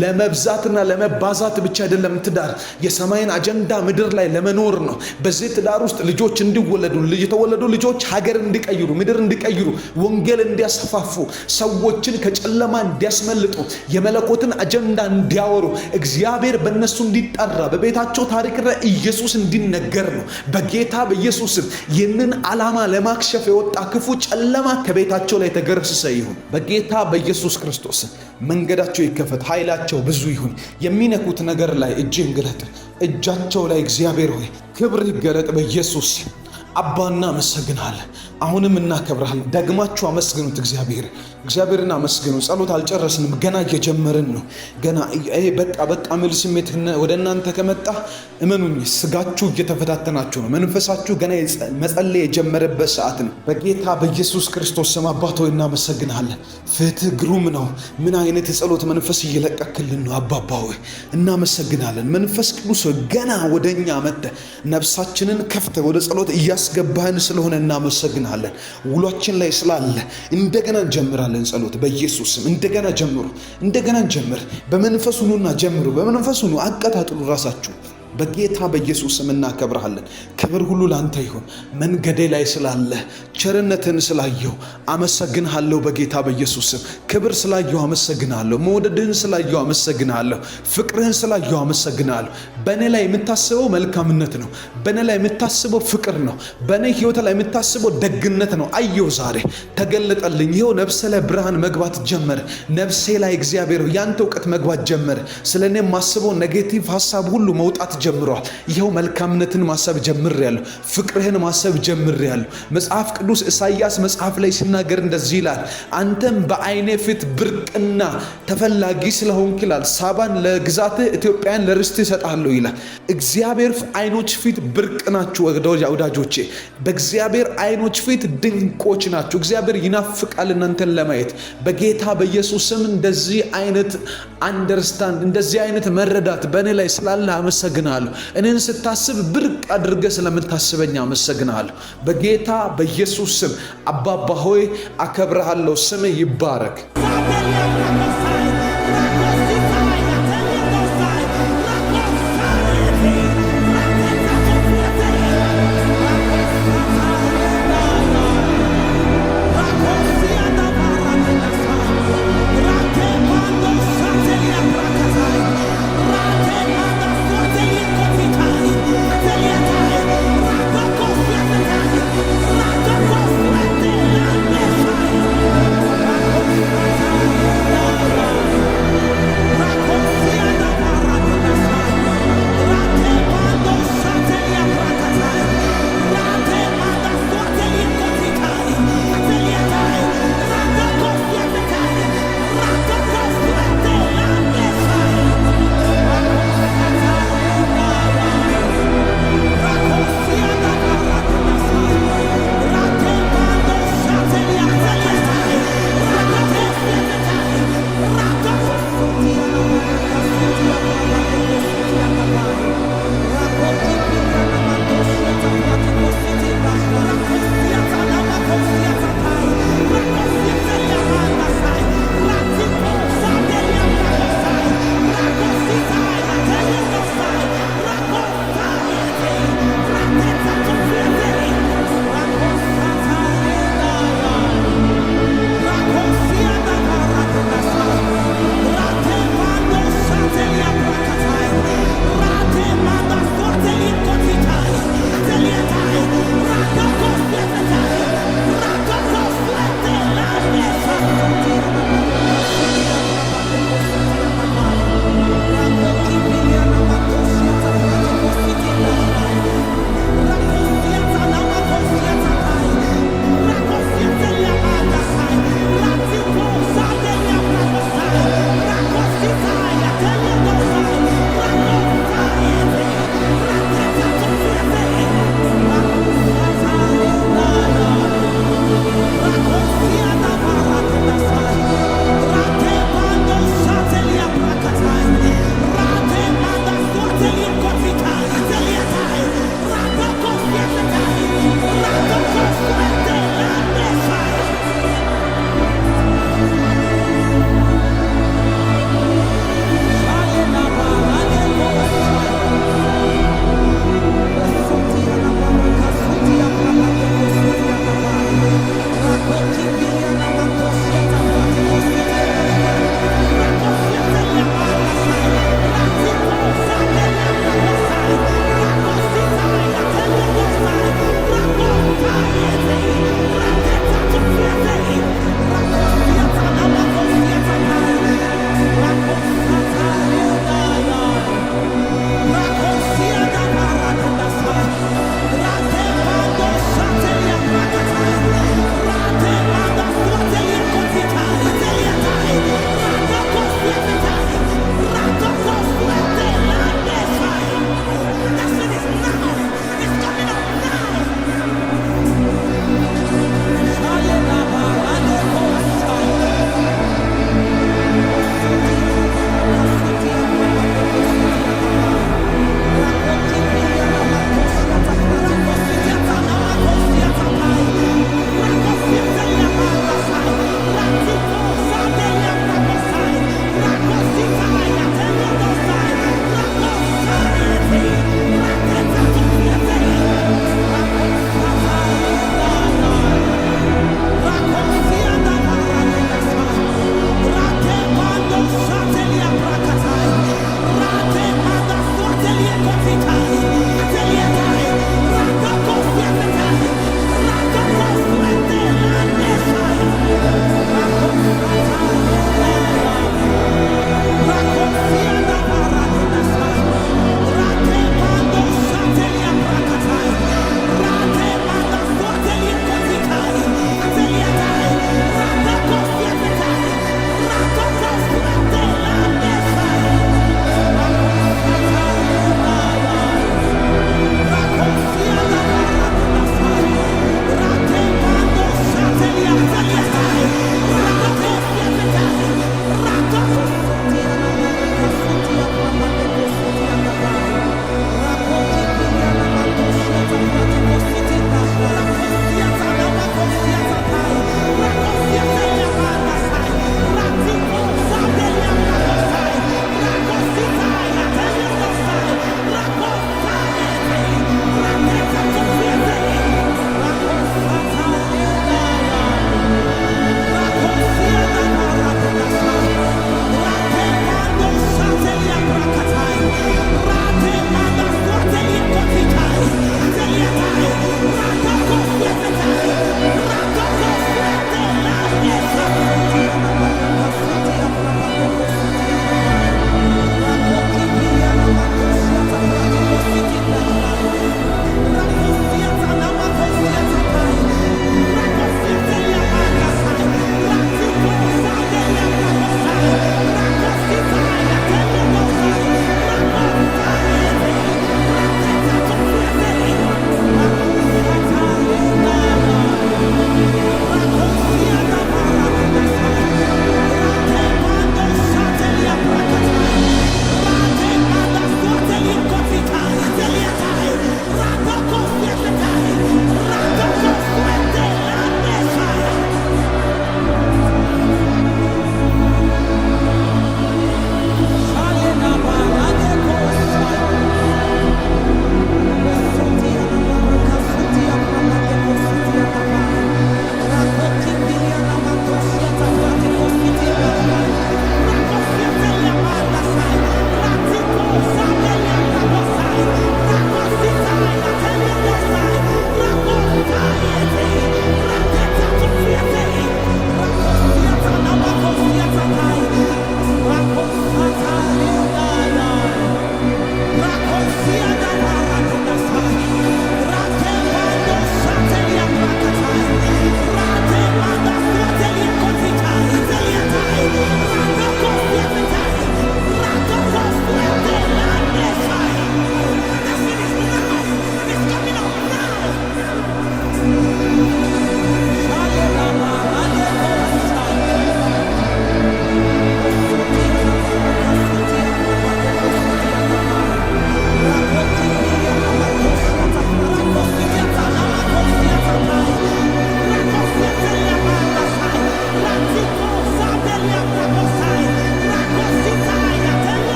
ለመብዛትና ለመባዛት ብቻ አይደለም ትዳር። የሰማይን አጀንዳ ምድር ላይ ለመኖር ነው። በዚህ ትዳር ውስጥ ልጆች እንዲወለዱ፣ የተወለዱ ልጆች ሀገር እንዲቀይሩ፣ ምድር እንዲቀይሩ፣ ወንጌል እንዲያስፋፉ፣ ሰዎችን ከጨለማ እንዲያስመልጡ፣ የመለኮትን አጀንዳ እንዲያወሩ፣ እግዚአብሔር በእነሱ እንዲጠራ፣ በቤታቸው ታሪክ ላይ ኢየሱስ እንዲነገር ነው። በጌታ በኢየሱስም ይህንን ዓላማ ለማክሸፍ የወጣ ክፉ ጨለማ ከቤታቸው ላይ ተገረሰሰ ይሁን። በጌታ በኢየሱስ ክርስቶስ መንገዳቸው ይከፈት፣ ኃይላቸው ብዙ ይሁን። የሚነኩት ነገር ላይ እጅን ግለጥ። እጃቸው ላይ እግዚአብሔር ሆይ ክብር ይገለጥ በኢየሱስ። አባ እናመሰግናለን፣ አሁንም እናከብራለን። ደግማችሁ አመስግኑት እግዚአብሔርን አመስግኑ። ጸሎት አልጨረስንም፣ ገና እየጀመርን ነው። ገና በቃ ሚል ስሜት ወደ እናንተ ከመጣ እመኑኝ ስጋችሁ እየተፈታተናችሁ ነው። መንፈሳችሁ ገና መጸለይ የጀመረበት ሰዓት ነው። በጌታ በኢየሱስ ክርስቶስ ስም አባት ሆይ እናመሰግናለን። ፍትህ ግሩም ነው። ምን አይነት የጸሎት መንፈስ እየለቀክልን ነው አባባ ሆይ እናመሰግናለን። መንፈስ ቅዱስ ገና ወደኛ መጥተህ ነፍሳችንን ከፍተህ ወደ ጸሎት እያስገባህን ስለሆነ እናመሰግናለን። ውሏችን ላይ ስላለ እንደገና እንጀምራለን። ጸሎት በኢየሱስ ስም እንደገና ጀምር። በመንፈስ ሁኑና ጀምሩ። በመንፈስ ሁኑ፣ አቀጣጥሉ ራሳችሁ። በጌታ በኢየሱስ ስም እናከብርሃለን። ክብር ሁሉ ላንተ ይሁን። መንገዴ ላይ ስላለ ቸርነትን ስላየው አመሰግንሃለሁ። በጌታ በኢየሱስ ስም ክብር ስላየው አመሰግንሃለሁ። መውደድህን ስላየው አመሰግንሃለሁ። ፍቅርህን ስላየው አመሰግንሃለሁ። በእኔ ላይ የምታስበው መልካምነት ነው። በእኔ ላይ የምታስበው ፍቅር ነው። በእኔ ህይወት ላይ የምታስበው ደግነት ነው። አየው ዛሬ ተገለጠልኝ። ይኸው ነፍሴ ላይ ብርሃን መግባት ጀመረ። ነፍሴ ላይ እግዚአብሔር ያንተ እውቀት መግባት ጀመረ። ስለ እኔ የማስበው ኔጌቲቭ ሀሳብ ሁሉ መውጣት ጀምሯል። ይኸው መልካምነትን ማሰብ ጀምሬያለሁ። ፍቅርህን ማሰብ ጀምሬያለሁ። መጽሐፍ ቅዱስ ኢሳይያስ መጽሐፍ ላይ ሲናገር እንደዚህ ይላል፣ አንተም በዓይኔ ፊት ብርቅና ተፈላጊ ስለሆንክ ይላል፣ ሳባን ለግዛትህ ኢትዮጵያን ለርስትህ እሰጥሃለሁ ይላል። እግዚአብሔር አይኖች ፊት ብርቅ ናችሁ ወዳጆቼ። በእግዚአብሔር አይኖች ፊት ድንቆች ናችሁ። እግዚአብሔር ይናፍቃል እናንተን ለማየት። በጌታ በኢየሱስ ስም እንደዚህ አይነት አንደርስታንድ፣ እንደዚህ አይነት መረዳት በእኔ ላይ ስላለ አመሰግናለሁ። እኔን ስታስብ ብርቅ አድርገህ ስለምታስበኝ አመሰግናለሁ። በጌታ በኢየሱስ ስም አባባ ሆይ አከብርሃለሁ። ስምህ ይባረክ።